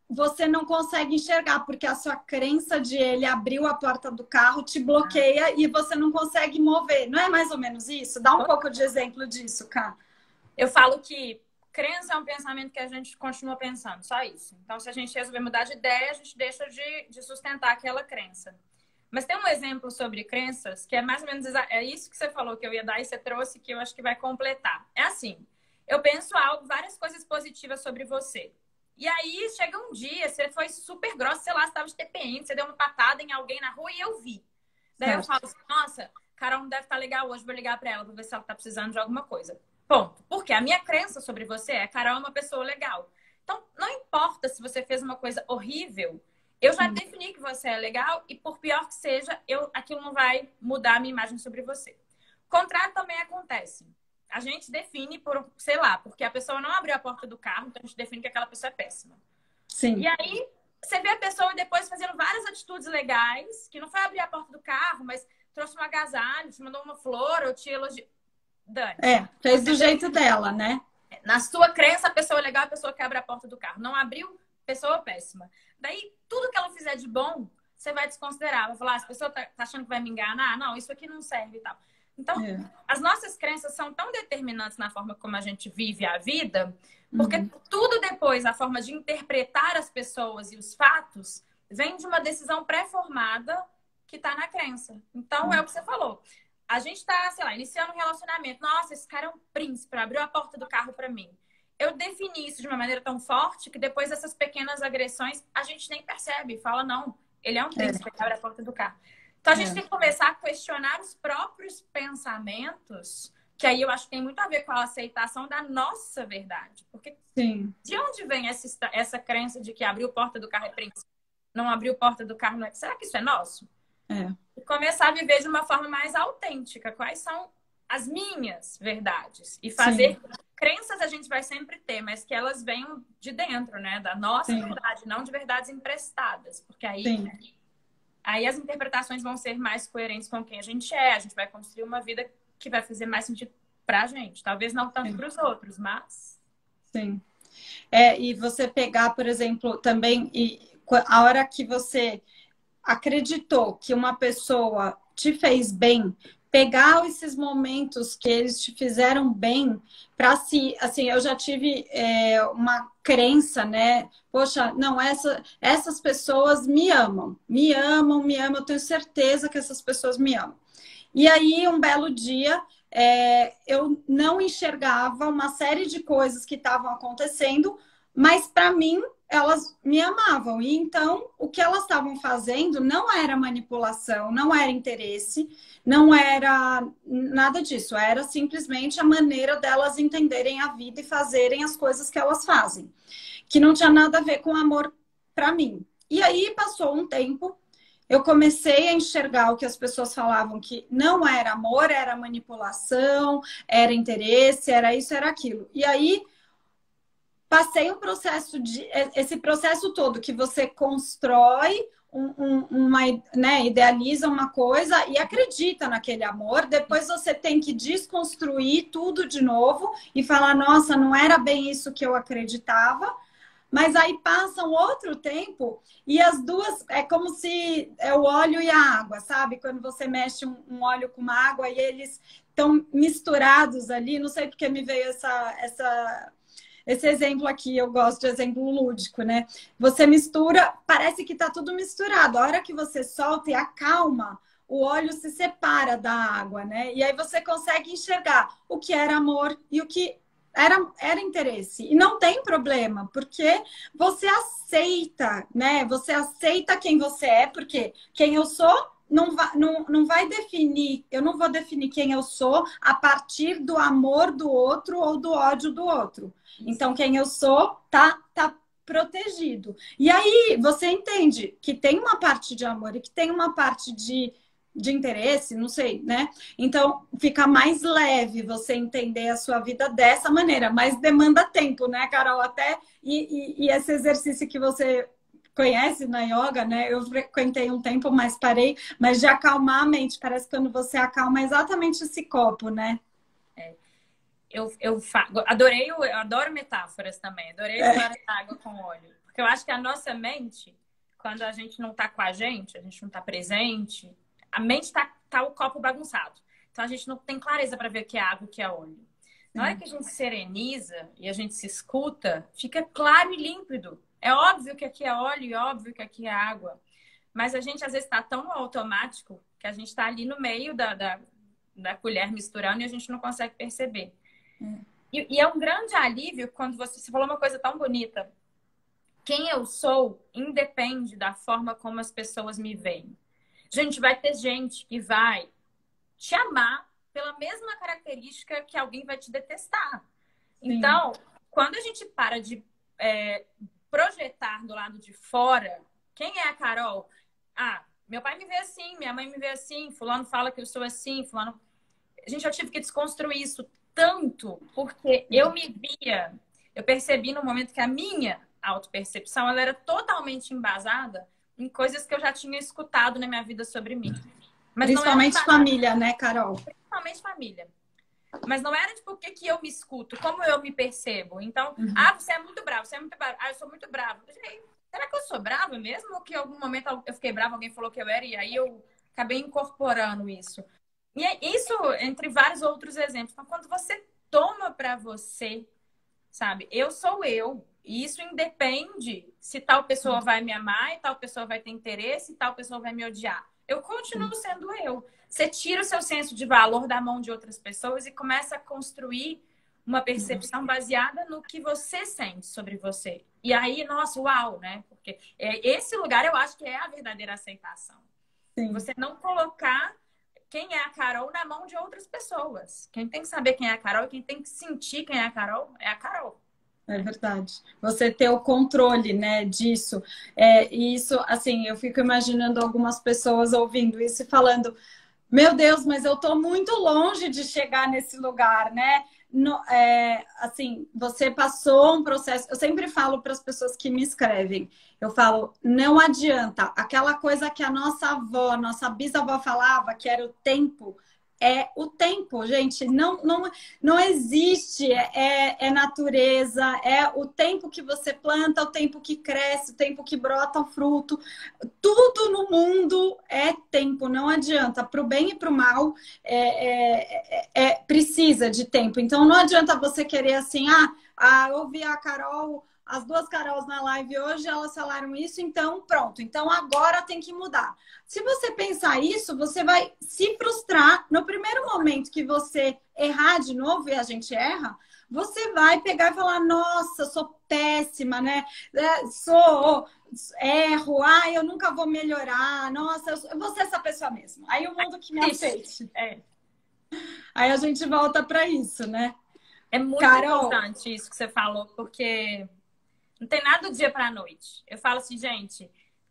você não consegue enxergar, porque a sua crença de ele abriu a porta do carro te bloqueia e você não consegue mover. Não é mais ou menos isso? Dá um pouco de exemplo disso, Ká. Eu falo que crença é um pensamento que a gente continua pensando, só isso. Então, se a gente resolver mudar de ideia, a gente deixa de sustentar aquela crença. Mas tem um exemplo sobre crenças que é mais ou menos isso que você falou que eu ia dar e você trouxe, que eu acho que vai completar. É assim, eu penso várias coisas positivas sobre você. E aí, chega um dia, você foi super grossa, sei lá, você estava de TPM, você deu uma patada em alguém na rua e eu vi. Daí eu falo assim, nossa, Carol não deve estar legal hoje, vou ligar para ela para ver se ela está precisando de alguma coisa. Ponto. Porque a minha crença sobre você Carol é uma pessoa legal. Então, não importa se você fez uma coisa horrível, eu já defini que você é legal e por pior que seja, aquilo não vai mudar a minha imagem sobre você. O contrário também acontece. A gente define por, sei lá, porque a pessoa não abriu a porta do carro, então a gente define que aquela pessoa é péssima. Sim. E aí, você vê a pessoa depois fazendo várias atitudes legais, que não foi abrir a porta do carro, mas trouxe um agasalho, te mandou uma flor, ou te elogiou. Dani. Fez do jeito dela, né? Na sua crença, a pessoa é legal, a pessoa que abre a porta do carro. Não abriu, pessoa péssima. Daí, tudo que ela fizer de bom, você vai desconsiderar. Vai falar, a pessoa tá achando que vai me enganar? Não, isso aqui não serve e tal. Então, as nossas crenças são tão determinantes na forma como a gente vive a vida, porque tudo depois, a forma de interpretar as pessoas e os fatos, vem de uma decisão pré-formada que tá na crença. Então, é o que você falou. A gente tá, sei lá, iniciando um relacionamento. Nossa, esse cara é um príncipe, abriu a porta do carro pra mim. Eu defini isso de uma maneira tão forte que depois dessas pequenas agressões, a gente nem percebe. Fala, não, ele é um príncipe, ele abre a porta do carro. Então, a gente tem que começar a questionar os próprios pensamentos, que aí eu acho que tem muito a ver com a aceitação da nossa verdade. Porque de onde vem essa crença de que abriu a porta do carro é príncipe? Não abriu a porta do carro não é... Será que isso é nosso? E começar a viver de uma forma mais autêntica. Quais são as minhas verdades? E fazer... Crenças a gente vai sempre ter, mas que elas venham de dentro, né? Da nossa verdade, não de verdades emprestadas. Porque aí as interpretações vão ser mais coerentes com quem a gente é. A gente vai construir uma vida que vai fazer mais sentido pra gente. Talvez não tanto para os outros, mas... Sim. E você pegar, por exemplo, também... a hora que você acreditou que uma pessoa te fez bem, pegar esses momentos que eles te fizeram bem para si, assim, eu já tive uma crença, né? Poxa, não, essas pessoas me amam, eu tenho certeza que essas pessoas me amam. E aí, um belo dia, eu não enxergava uma série de coisas que estavam acontecendo, mas para mim elas me amavam. E então, o que elas estavam fazendo não era manipulação, não era interesse, não era nada disso. Era simplesmente a maneira delas entenderem a vida e fazerem as coisas que elas fazem. Que não tinha nada a ver com amor para mim. E aí, passou um tempo, eu comecei a enxergar o que as pessoas falavam que não era amor, era manipulação, era interesse, era isso, era aquilo. E aí... passei um processo esse processo todo que você constrói né, idealiza uma coisa e acredita naquele amor, depois você tem que desconstruir tudo de novo e falar, nossa, não era bem isso que eu acreditava, mas aí passa um outro tempo e as duas, é como se é o óleo e a água, sabe? Quando você mexe um óleo com uma água e eles estão misturados ali, não sei porque me veio esse exemplo aqui, eu gosto de exemplo lúdico, né? Você mistura, parece que tá tudo misturado. A hora que você solta e acalma, o óleo se separa da água, né? E aí você consegue enxergar o que era amor e o que era interesse. E não tem problema, porque você aceita, né? Você aceita quem você é, porque quem eu sou não vai definir, eu não vou definir quem eu sou a partir do amor do outro ou do ódio do outro. Então, quem eu sou tá protegido. E aí, você entende que tem uma parte de amor e que tem uma parte de interesse, não sei, né? Então, fica mais leve você entender a sua vida dessa maneira, mas demanda tempo, né, Carol? Até e esse exercício que você conhece na yoga, né? Eu frequentei um tempo, mas parei, mas de acalmar a mente. Parece que quando você acalma exatamente esse copo, né? Eu adoro metáforas também. Adorei a história da água com óleo. Porque eu acho que a nossa mente, quando a gente não tá com a gente não tá presente, a mente tá o copo bagunçado. Então a gente não tem clareza para ver o que é água e o que é óleo. Na hora que a gente sereniza e a gente se escuta, fica claro e límpido. É óbvio que aqui é óleo e óbvio que aqui é água. Mas a gente às vezes está tão no automático que a gente está ali no meio da colher misturando e a gente não consegue perceber. E é um grande alívio quando você falou uma coisa tão bonita. Quem eu sou independe da forma como as pessoas me veem. Gente, vai ter gente que vai te amar pela mesma característica que alguém vai te detestar. Sim. Então, quando a gente para de projetar do lado de fora quem é a Carol. Ah, meu pai me vê assim, minha mãe me vê assim, fulano fala que eu sou assim, fulano... Gente, eu tive que desconstruir isso tanto, porque eu me via, eu percebi no momento que a minha autopercepção, ela era totalmente embasada em coisas que eu já tinha escutado na minha vida sobre mim. Mas não era Principalmente família, né, Carol? principalmente família. Mas não era tipo o que que eu me escuto, como eu me percebo. Então, você é muito bravo, você é muito bravo. Ah, eu sou muito bravo. Será que eu sou brava mesmo? Ou que em algum momento eu fiquei brava, alguém falou que eu era, e aí eu acabei incorporando isso. E é isso entre vários outros exemplos. Então, quando você toma para você, sabe, eu sou eu. E isso independe se tal pessoa vai me amar e tal pessoa vai ter interesse e tal pessoa vai me odiar. Eu continuo sendo eu. Você tira o seu senso de valor da mão de outras pessoas e começa a construir uma percepção baseada no que você sente sobre você. E aí, nossa, uau, né? Porque esse lugar eu acho que é a verdadeira aceitação. Sim. Você não colocar quem é a Carol na mão de outras pessoas. Quem tem que saber quem é a Carol e quem tem que sentir quem é a Carol. É verdade. Você ter o controle, né, disso. E isso, assim, eu fico imaginando algumas pessoas ouvindo isso e falando: meu Deus, mas eu tô muito longe de chegar nesse lugar, né? Assim, você passou um processo. Eu sempre falo para as pessoas que me escrevem, eu falo, não adianta. Aquela coisa que a nossa avó, nossa bisavó falava, que era o tempo, é o tempo, gente. Não existe. É natureza, é o tempo que você planta, o tempo que cresce, o tempo que brota o fruto. Tudo no mundo é tempo, não adianta. Para o bem e para o mal, precisa de tempo. Então, não adianta você querer assim, eu vi a Carol, as duas Carols na live hoje, elas falaram isso, então pronto. Então, agora tem que mudar. Se você pensar isso, você vai se frustrar. No primeiro momento que você errar de novo, e a gente erra, você vai pegar e falar, nossa, sou péssima, né? Erro, eu nunca vou melhorar, nossa, eu vou ser essa pessoa mesmo. Aí o mundo que me aceite. Aí a gente volta para isso, né? É muito Carol, importante isso que você falou, porque não tem nada do dia para a noite. Eu falo assim, gente,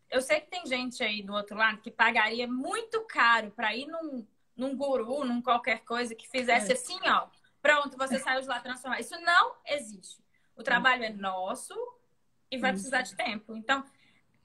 eu sei que tem gente aí do outro lado que pagaria muito caro para ir num guru, num qualquer coisa que fizesse assim, ó, pronto, você saiu de lá transformado. Isso não existe. O trabalho é nosso e vai precisar de tempo. Então,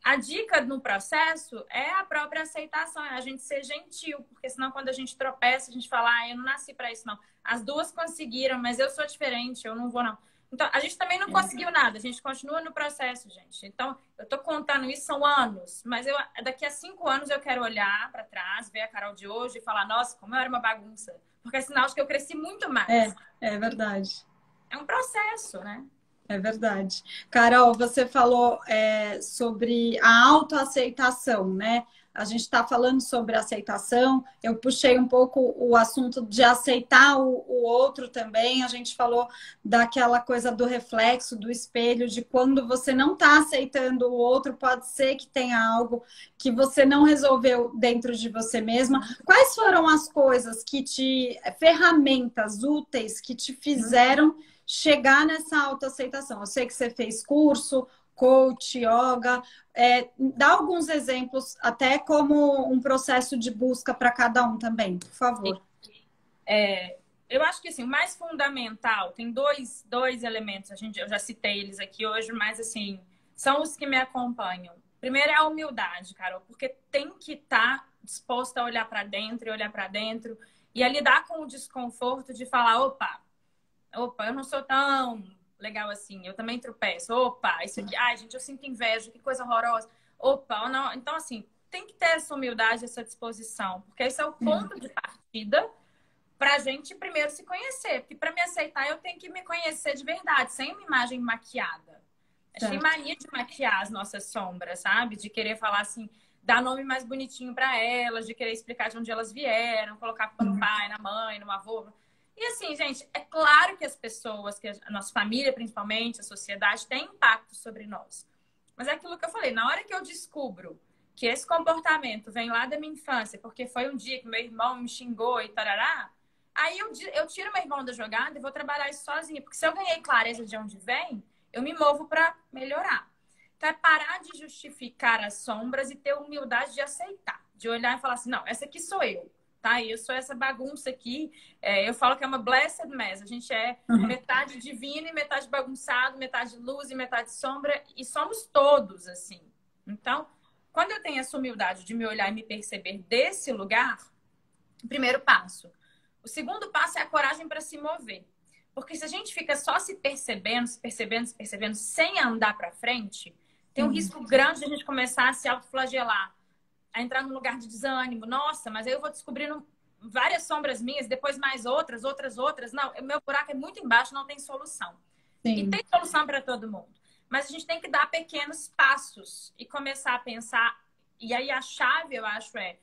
a dica no processo é a própria aceitação, é a gente ser gentil, porque senão quando a gente tropeça, a gente fala, eu não nasci para isso, não. As duas conseguiram, mas eu sou diferente, eu não vou, não. Então, a gente também não conseguiu nada, a gente continua no processo, gente. Então, eu tô contando isso, são anos, mas daqui a 5 anos eu quero olhar para trás, ver a Carol de hoje e falar, nossa, como eu era uma bagunça. Porque é sinal de que eu cresci muito mais. É verdade. É um processo, né? É verdade. Carol, você falou sobre a autoaceitação, né? A gente está falando sobre aceitação. Eu puxei um pouco o assunto de aceitar o outro também. A gente falou daquela coisa do reflexo, do espelho, de quando você não está aceitando o outro, pode ser que tenha algo que você não resolveu dentro de você mesma. Quais foram as coisas ferramentas úteis que te fizeram chegar nessa autoaceitação? Eu sei que você fez curso, coach, yoga. Dá alguns exemplos, até como um processo de busca para cada um também, por favor. Eu acho que assim, o mais fundamental, tem dois elementos, eu já citei eles aqui hoje, mas assim, são os que me acompanham. Primeiro é a humildade, Carol, porque tem que estar disposta a olhar para dentro e a lidar com o desconforto de falar, opa, eu não sou tão legal assim, eu também tropeço. Opa, isso aqui, gente, eu sinto inveja, que coisa horrorosa. Opa, não. Então, assim, tem que ter essa humildade, essa disposição, porque esse é o ponto de partida para a gente primeiro se conhecer. Porque para me aceitar, eu tenho que me conhecer de verdade, sem uma imagem maquiada. A gente tem mania de maquiar as nossas sombras, sabe? De querer falar assim, dar nome mais bonitinho para elas, de querer explicar de onde elas vieram, colocar no pai, na mãe, no avô. E assim, gente, é claro que as pessoas, que a nossa família principalmente, a sociedade, tem impacto sobre nós. Mas é aquilo que eu falei, na hora que eu descubro que esse comportamento vem lá da minha infância, porque foi um dia que meu irmão me xingou e tarará, aí eu tiro meu irmão da jogada e vou trabalhar isso sozinha. Porque se eu ganhei clareza de onde vem, eu me movo para melhorar. Então, é parar de justificar as sombras e ter humildade de aceitar. De olhar e falar assim, não, essa aqui sou eu. Tá? Eu sou essa bagunça aqui. Eu falo que é uma blessed mess. A gente é metade divino e metade bagunçado, metade luz e metade sombra. E somos todos assim. Então, quando eu tenho essa humildade de me olhar e me perceber desse lugar, o primeiro passo. O segundo passo é a coragem para se mover. Porque se a gente fica só se percebendo, se percebendo, se percebendo, sem andar para frente, tem um risco grande de a gente começar a se autoflagelar, a entrar num lugar de desânimo. Nossa, mas aí eu vou descobrindo várias sombras minhas, depois mais outras. Não, o meu buraco é muito embaixo, não tem solução. Sim. E tem solução para todo mundo. Mas a gente tem que dar pequenos passos e começar a pensar. E aí a chave, eu acho, é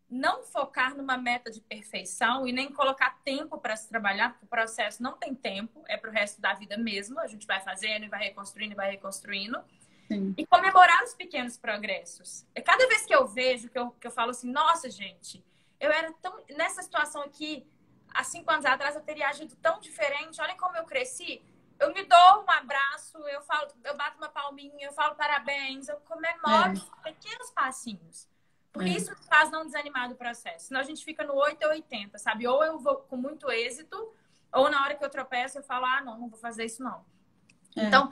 não focar numa meta de perfeição e nem colocar tempo para se trabalhar, porque o processo não tem tempo, é para o resto da vida mesmo. A gente vai fazendo e vai reconstruindo e vai reconstruindo. Sim. E comemorar os pequenos progressos. E cada vez que eu vejo, que eu falo assim, nossa, gente, eu era tão... Nessa situação aqui, há 5 anos atrás, eu teria agido tão diferente. Olha como eu cresci. Eu me dou um abraço, eu bato uma palminha, eu falo parabéns, eu comemoro os pequenos passinhos. Porque isso me faz não desanimar do processo. Senão a gente fica no 8 ou 80, sabe? Ou eu vou com muito êxito, ou na hora que eu tropeço, eu falo, não vou fazer isso não. Então...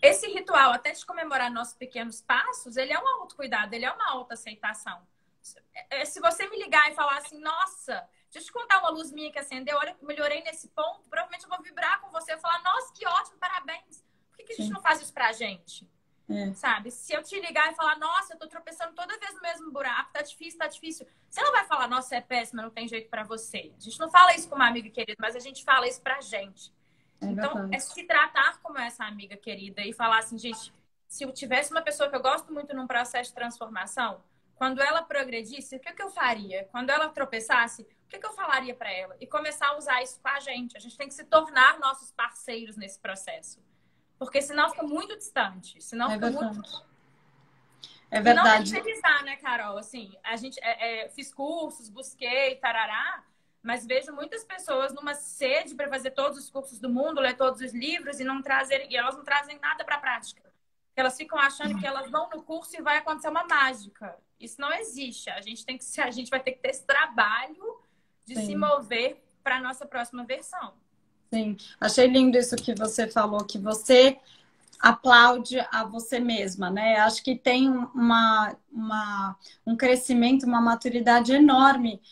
Esse ritual, até de comemorar nossos pequenos passos, ele é um autocuidado, ele é uma autoaceitação. Se você me ligar e falar assim, nossa, deixa eu te contar uma luz minha que acendeu, olha, eu melhorei nesse ponto, provavelmente eu vou vibrar com você e falar, nossa, que ótimo, parabéns. Por que a gente não faz isso pra gente? Sabe? Se eu te ligar e falar, nossa, eu tô tropeçando toda vez no mesmo buraco, tá difícil. Você não vai falar, nossa, é péssima, não tem jeito pra você. A gente não fala isso com uma amiga querida, mas a gente fala isso pra gente. Então, é se tratar como essa amiga querida e falar assim, gente, se eu tivesse uma pessoa que eu gosto muito num processo de transformação, quando ela progredisse, o que eu faria? Quando ela tropeçasse, o que eu falaria para ela? E começar a usar isso com a gente. A gente tem que se tornar nossos parceiros nesse processo. Porque senão fica muito distante. Senão fica muito... É verdade. E não terceirizar, né, Carol? Assim, a gente fiz cursos, busquei, tarará, mas vejo muitas pessoas numa sede para fazer todos os cursos do mundo, ler todos os livros e elas não trazem nada para a prática. Elas ficam achando que elas vão no curso e vai acontecer uma mágica. Isso não existe. A gente vai ter que ter esse trabalho de se mover para a nossa próxima versão. Sim, achei lindo isso que você falou, que você aplaude a você mesma, né? Acho que tem um crescimento, uma maturidade enorme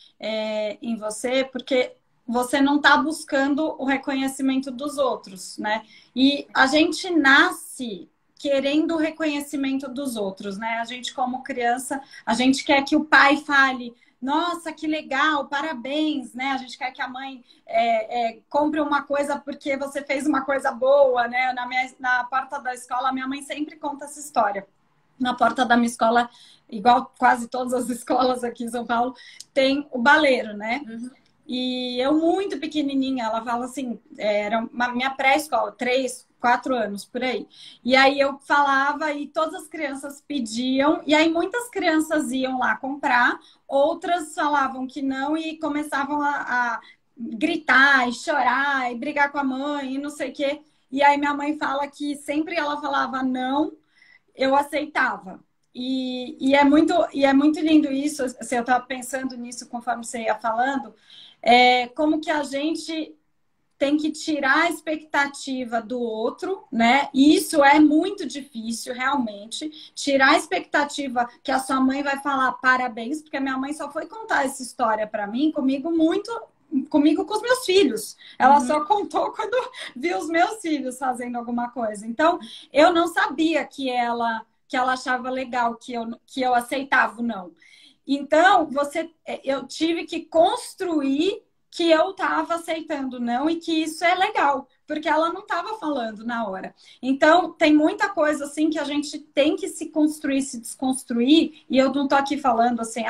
em você, porque você não está buscando o reconhecimento dos outros, né? E a gente nasce querendo o reconhecimento dos outros, né? A gente, como criança, a gente quer que o pai fale, nossa, que legal, parabéns, né? A gente quer que a mãe compre uma coisa porque você fez uma coisa boa, né? Na porta da escola, minha mãe sempre conta essa história. Na porta da minha escola, igual quase todas as escolas aqui em São Paulo, tem o baleiro, né? Uhum. E eu, muito pequenininha, ela fala assim, era minha pré-escola, 3, 4 anos, por aí. E aí eu falava e todas as crianças pediam, e aí muitas crianças iam lá comprar, outras falavam que não e começavam a gritar e chorar e brigar com a mãe e não sei o quê. E aí minha mãe fala que sempre ela falava não, eu aceitava. E é muito lindo isso, assim, eu estava pensando nisso conforme você ia falando, como que a gente tem que tirar a expectativa do outro, né? E isso é muito difícil, realmente. Tirar a expectativa que a sua mãe vai falar parabéns, porque a minha mãe só foi contar essa história para mim, comigo com os meus filhos. Ela só contou quando viu os meus filhos fazendo alguma coisa. Então, eu não sabia que ela achava legal, que eu aceitava o não. Então, eu tive que construir que eu estava aceitando não e que isso é legal, porque ela não estava falando na hora. Então, tem muita coisa assim que a gente tem que se construir, se desconstruir, e eu não tô aqui falando assim,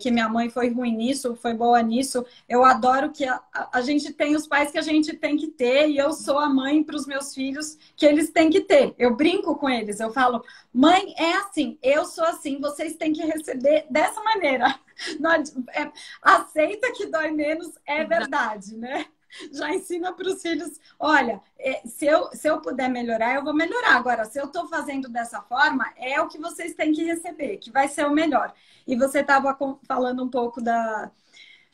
que minha mãe foi ruim nisso, foi boa nisso. Eu adoro que a gente tem os pais que a gente tem que ter, e eu sou a mãe para os meus filhos que eles têm que ter. Eu brinco com eles, eu falo, mãe, é assim, eu sou assim, vocês têm que receber dessa maneira. Não, aceita que dói menos, é verdade, né? Já ensina para os filhos, olha, se eu puder melhorar, eu vou melhorar. Agora, se eu estou fazendo dessa forma, é o que vocês têm que receber, que vai ser o melhor. E você estava falando um pouco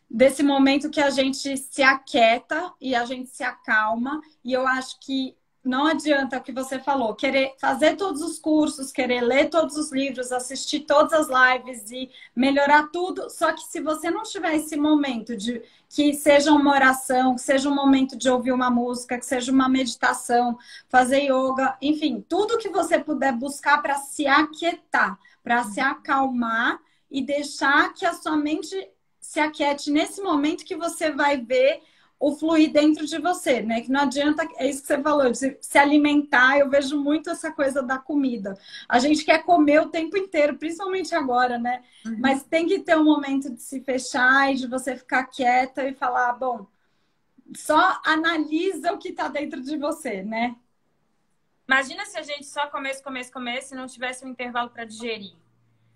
desse momento que a gente se aquieta e a gente se acalma. E eu acho que não adianta o que você falou, querer fazer todos os cursos, querer ler todos os livros, assistir todas as lives e melhorar tudo. Só que se você não tiver esse momento de que seja uma oração, que seja um momento de ouvir uma música, que seja uma meditação, fazer yoga, enfim, tudo que você puder buscar para se aquietar, para se acalmar e deixar que a sua mente se aquiete nesse momento que você vai ver o fluir dentro de você, né? Que não adianta, é isso que você falou, de se alimentar. Eu vejo muito essa coisa da comida. A gente quer comer o tempo inteiro, principalmente agora, né? Uhum. Mas tem que ter um momento de se fechar e de você ficar quieta e falar, bom, só analisa o que está dentro de você, né? Imagina se a gente só comesse e não tivesse um intervalo para digerir.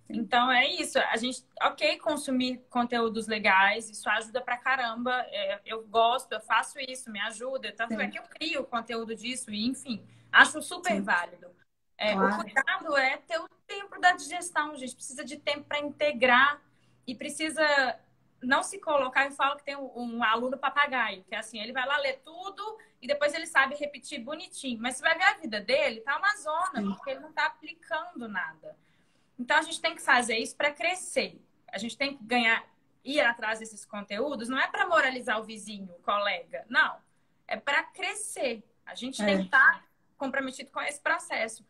Então é isso, a gente, ok, consumir conteúdos legais, isso ajuda pra caramba, eu gosto, eu faço isso, me ajuda, tanto é que eu crio conteúdo disso e enfim, acho super válido. Claro. O cuidado é ter o tempo da digestão, gente, precisa de tempo para integrar e precisa não se colocar. Eu falo que tem um aluno papagaio, que é assim, ele vai lá ler tudo e depois ele sabe repetir bonitinho, mas você vai ver a vida dele, tá uma zona, porque ele não tá aplicando nada. Então, a gente tem que fazer isso para crescer. A gente tem que ir atrás desses conteúdos. Não é para moralizar o vizinho, o colega. Não. É para crescer. A gente tem que estar comprometido com esse processo.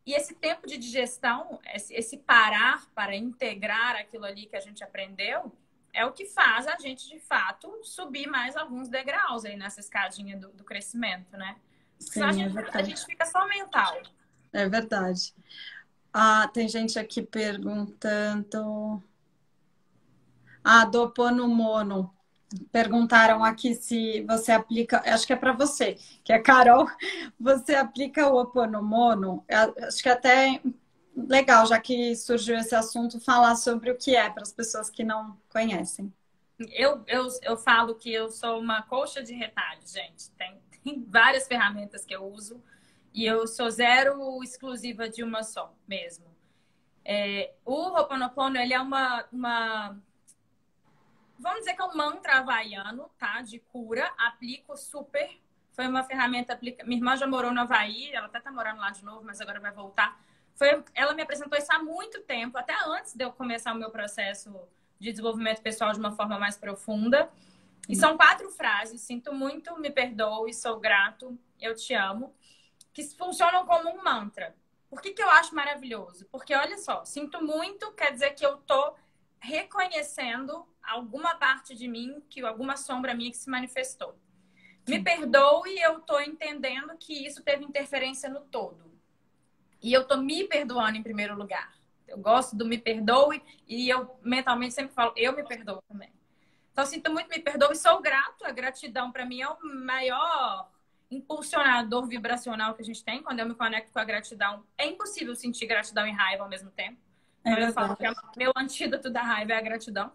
E esse tempo de digestão, esse parar para integrar aquilo ali que a gente aprendeu, é o que faz a gente, de fato, subir mais alguns degraus aí nessa escadinha do crescimento, né? Sim, Senão a gente fica só mental. É verdade. Ah, tem gente aqui perguntando. Ah, do Oponomono. Perguntaram aqui se você aplica. Acho que é para você, que é Carol. Você aplica o Oponomono? Acho que até é legal, já que surgiu esse assunto, falar sobre o que é para as pessoas que não conhecem. Eu falo que eu sou uma colcha de retalho, gente. Tem várias ferramentas que eu uso. E eu sou zero exclusiva de uma só mesmo. O Ho'oponopono, ele é vamos dizer que é um mantra havaiano, tá? De cura. Aplico super. Foi uma ferramenta... Minha irmã já morou no Havaí. Ela até tá morando lá de novo, mas agora vai voltar. Ela me apresentou isso há muito tempo. Até antes de eu começar o meu processo de desenvolvimento pessoal de uma forma mais profunda. E são 4 frases. Sinto muito, me perdoe, sou grato, eu te amo. Que funcionam como um mantra. Por que eu acho maravilhoso? Porque, olha só, sinto muito quer dizer que eu tô reconhecendo alguma parte de mim, alguma sombra minha que se manifestou. Me perdoe, eu tô entendendo que isso teve interferência no todo. E eu tô me perdoando em primeiro lugar. Eu gosto do me perdoe e eu mentalmente sempre falo, eu me perdoo também. Então, sinto muito, me perdoe, sou grato. A gratidão, para mim, é o maior impulsionador vibracional que a gente tem. Quando eu me conecto com a gratidão, é impossível sentir gratidão e raiva ao mesmo tempo. Então, eu falo que o meu antídoto da raiva é a gratidão.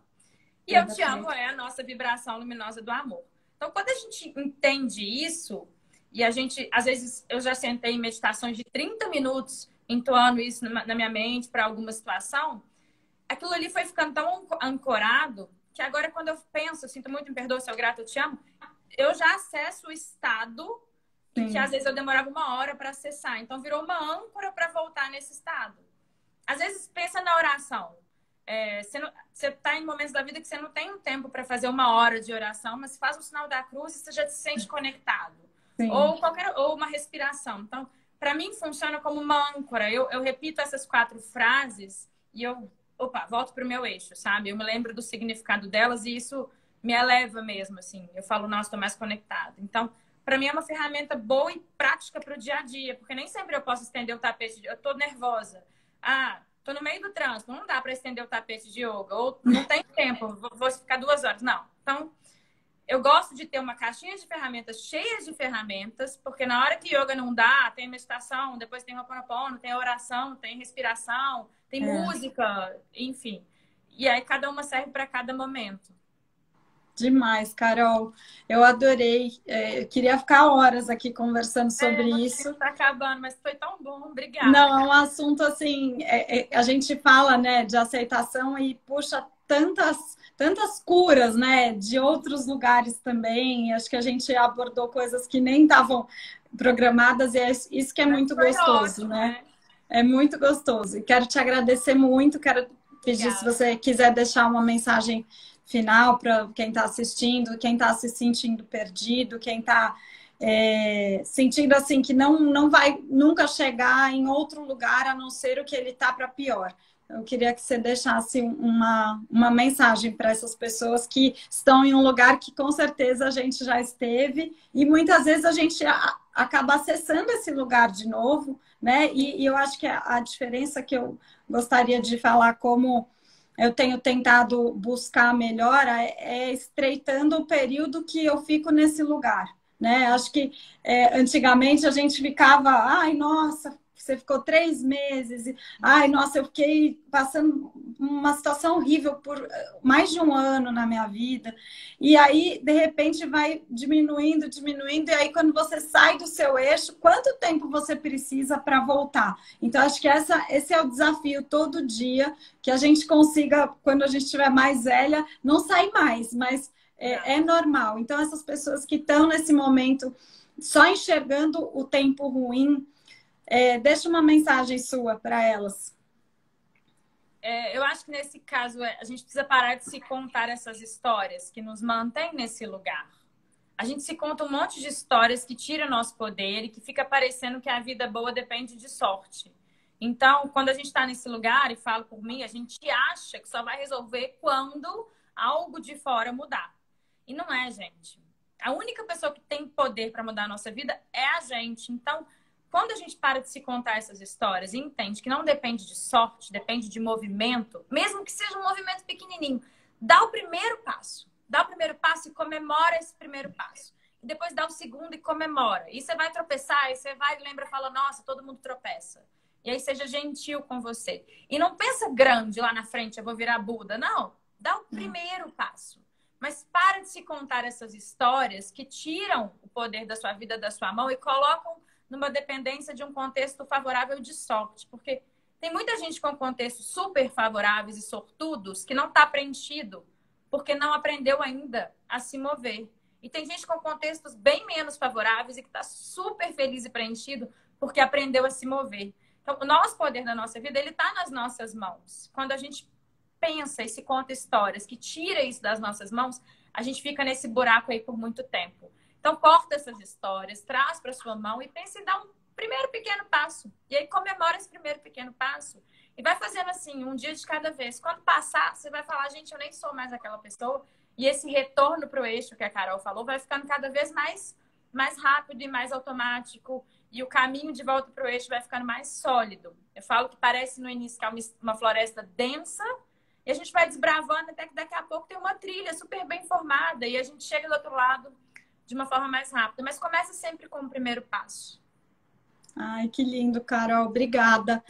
E eu te amo é a nossa vibração luminosa do amor. Então, quando a gente entende isso, e a gente, às vezes, eu já sentei em meditações de 30 minutos entoando isso na minha mente para alguma situação, aquilo ali foi ficando tão ancorado que agora, quando eu penso, eu sinto muito, me perdoa, sou grato, eu te amo, eu já acesso o estado em que às vezes eu demorava 1 hora para acessar. Então, virou uma âncora para voltar nesse estado. Às vezes, pensa na oração. Você está em momentos da vida que você não tem um tempo para fazer 1 hora de oração, mas faz o sinal da cruz e você já se sente conectado. Ou uma respiração. Então, para mim, funciona como uma âncora. Eu repito essas 4 frases e eu volto para o meu eixo, sabe? Eu me lembro do significado delas e isso me eleva mesmo, assim. Eu falo, nossa, estou mais conectada. Então, para mim é uma ferramenta boa e prática para o dia a dia, porque nem sempre eu posso estender o tapete. Eu estou nervosa. Tô no meio do trânsito, não dá para estender o tapete de yoga. Ou não tem tempo, vou ficar 2 horas. Não. Então, eu gosto de ter uma caixinha de ferramentas cheias de ferramentas, porque na hora que yoga não dá, tem meditação, depois tem Ho'oponopono, tem oração, tem respiração, tem música, enfim. E aí cada uma serve para cada momento. Demais, Carol. Eu adorei. Eu queria ficar horas aqui conversando sobre Nosso isso. tempo tá acabando, mas foi tão bom. Obrigada. Não, é um assunto assim, a gente fala, né, de aceitação e puxa tantas curas, né, de outros lugares também. Acho que a gente abordou coisas que nem estavam programadas e é isso que é Mas muito foi gostoso, ótimo, né? né? É muito gostoso. E quero te agradecer muito. Quero pedir se Obrigada. você quiser deixar uma mensagem final para quem está assistindo, quem está se sentindo perdido, quem está sentindo assim que não vai nunca chegar em outro lugar a não ser o que ele está para pior. Eu queria que você deixasse uma mensagem para essas pessoas que estão em um lugar que com certeza a gente já esteve e muitas vezes a gente acaba acessando esse lugar de novo, né? E eu acho que a diferença que eu gostaria de falar como eu tenho tentado buscar melhor é estreitando o período que eu fico nesse lugar, né? Acho que antigamente a gente ficava, ai, nossa, você ficou 3 meses, ai, nossa, eu fiquei passando uma situação horrível por mais de um ano na minha vida, e aí, de repente, vai diminuindo, diminuindo, e aí quando você sai do seu eixo, quanto tempo você precisa para voltar? Então, acho que esse é o desafio todo dia, que a gente consiga, quando a gente estiver mais velha, não sair mais, mas é normal. Então, essas pessoas que estão nesse momento só enxergando o tempo ruim, deixa uma mensagem sua para elas. Eu acho que nesse caso a gente precisa parar de se contar essas histórias que nos mantêm nesse lugar. A gente se conta um monte de histórias que tiram nosso poder e que fica parecendo que a vida boa depende de sorte. Então, quando a gente está nesse lugar, e falo por mim, a gente acha que só vai resolver quando algo de fora mudar. E não é, gente. A única pessoa que tem poder para mudar a nossa vida é a gente. Então, quando a gente para de se contar essas histórias e entende que não depende de sorte, depende de movimento, mesmo que seja um movimento pequenininho, dá o primeiro passo. Dá o primeiro passo e comemora esse primeiro passo. E depois dá o segundo e comemora. E você vai tropeçar, e você vai e lembra e fala, nossa, todo mundo tropeça. E aí seja gentil com você. E não pensa grande lá na frente, eu vou virar Buda. Não, dá o primeiro passo. Mas para de se contar essas histórias que tiram o poder da sua vida da sua mão e colocam numa dependência de um contexto favorável de sorte. Porque tem muita gente com contextos super favoráveis e sortudos que não está preenchido porque não aprendeu ainda a se mover. E tem gente com contextos bem menos favoráveis e que está super feliz e preenchido porque aprendeu a se mover. Então, o nosso poder na nossa vida, ele está nas nossas mãos. Quando a gente pensa e se conta histórias que tira isso das nossas mãos, a gente fica nesse buraco aí por muito tempo. Então, corta essas histórias, traz para sua mão e pense em dar um primeiro pequeno passo. E aí, comemora esse primeiro pequeno passo. E vai fazendo assim, um dia de cada vez. Quando passar, você vai falar, gente, eu nem sou mais aquela pessoa. E esse retorno para o eixo que a Carol falou vai ficando cada vez mais rápido e mais automático. E o caminho de volta para o eixo vai ficando mais sólido. Eu falo que parece no início que é uma floresta densa. E a gente vai desbravando até que daqui a pouco tem uma trilha super bem formada. E a gente chega do outro lado de uma forma mais rápida. Mas começa sempre com o primeiro passo. Ai, que lindo, Carol. Obrigada.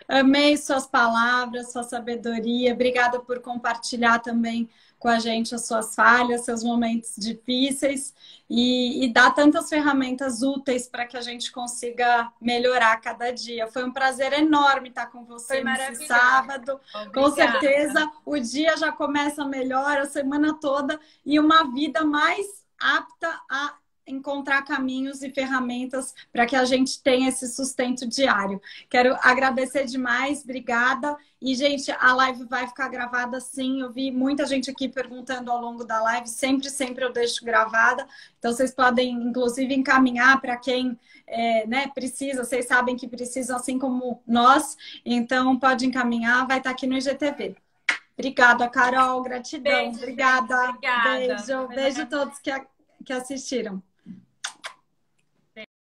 Amei suas palavras, sua sabedoria. Obrigada por compartilhar também com a gente as suas falhas, seus momentos difíceis e dar tantas ferramentas úteis para que a gente consiga melhorar cada dia. Foi um prazer enorme estar com você nesse sábado. Obrigada. Com certeza o dia já começa melhor, a semana toda e uma vida mais apta a encontrar caminhos e ferramentas para que a gente tenha esse sustento diário. Quero agradecer demais, obrigada. E, gente, a live vai ficar gravada sim. Eu vi muita gente aqui perguntando ao longo da live, sempre eu deixo gravada. Então, vocês podem, inclusive, encaminhar para quem precisa. Vocês sabem que precisam, assim como nós. Então, pode encaminhar, vai estar aqui no IGTV. Obrigada, Carol. Gratidão. Beijo, obrigada. Obrigada. Beijo a todos que assistiram.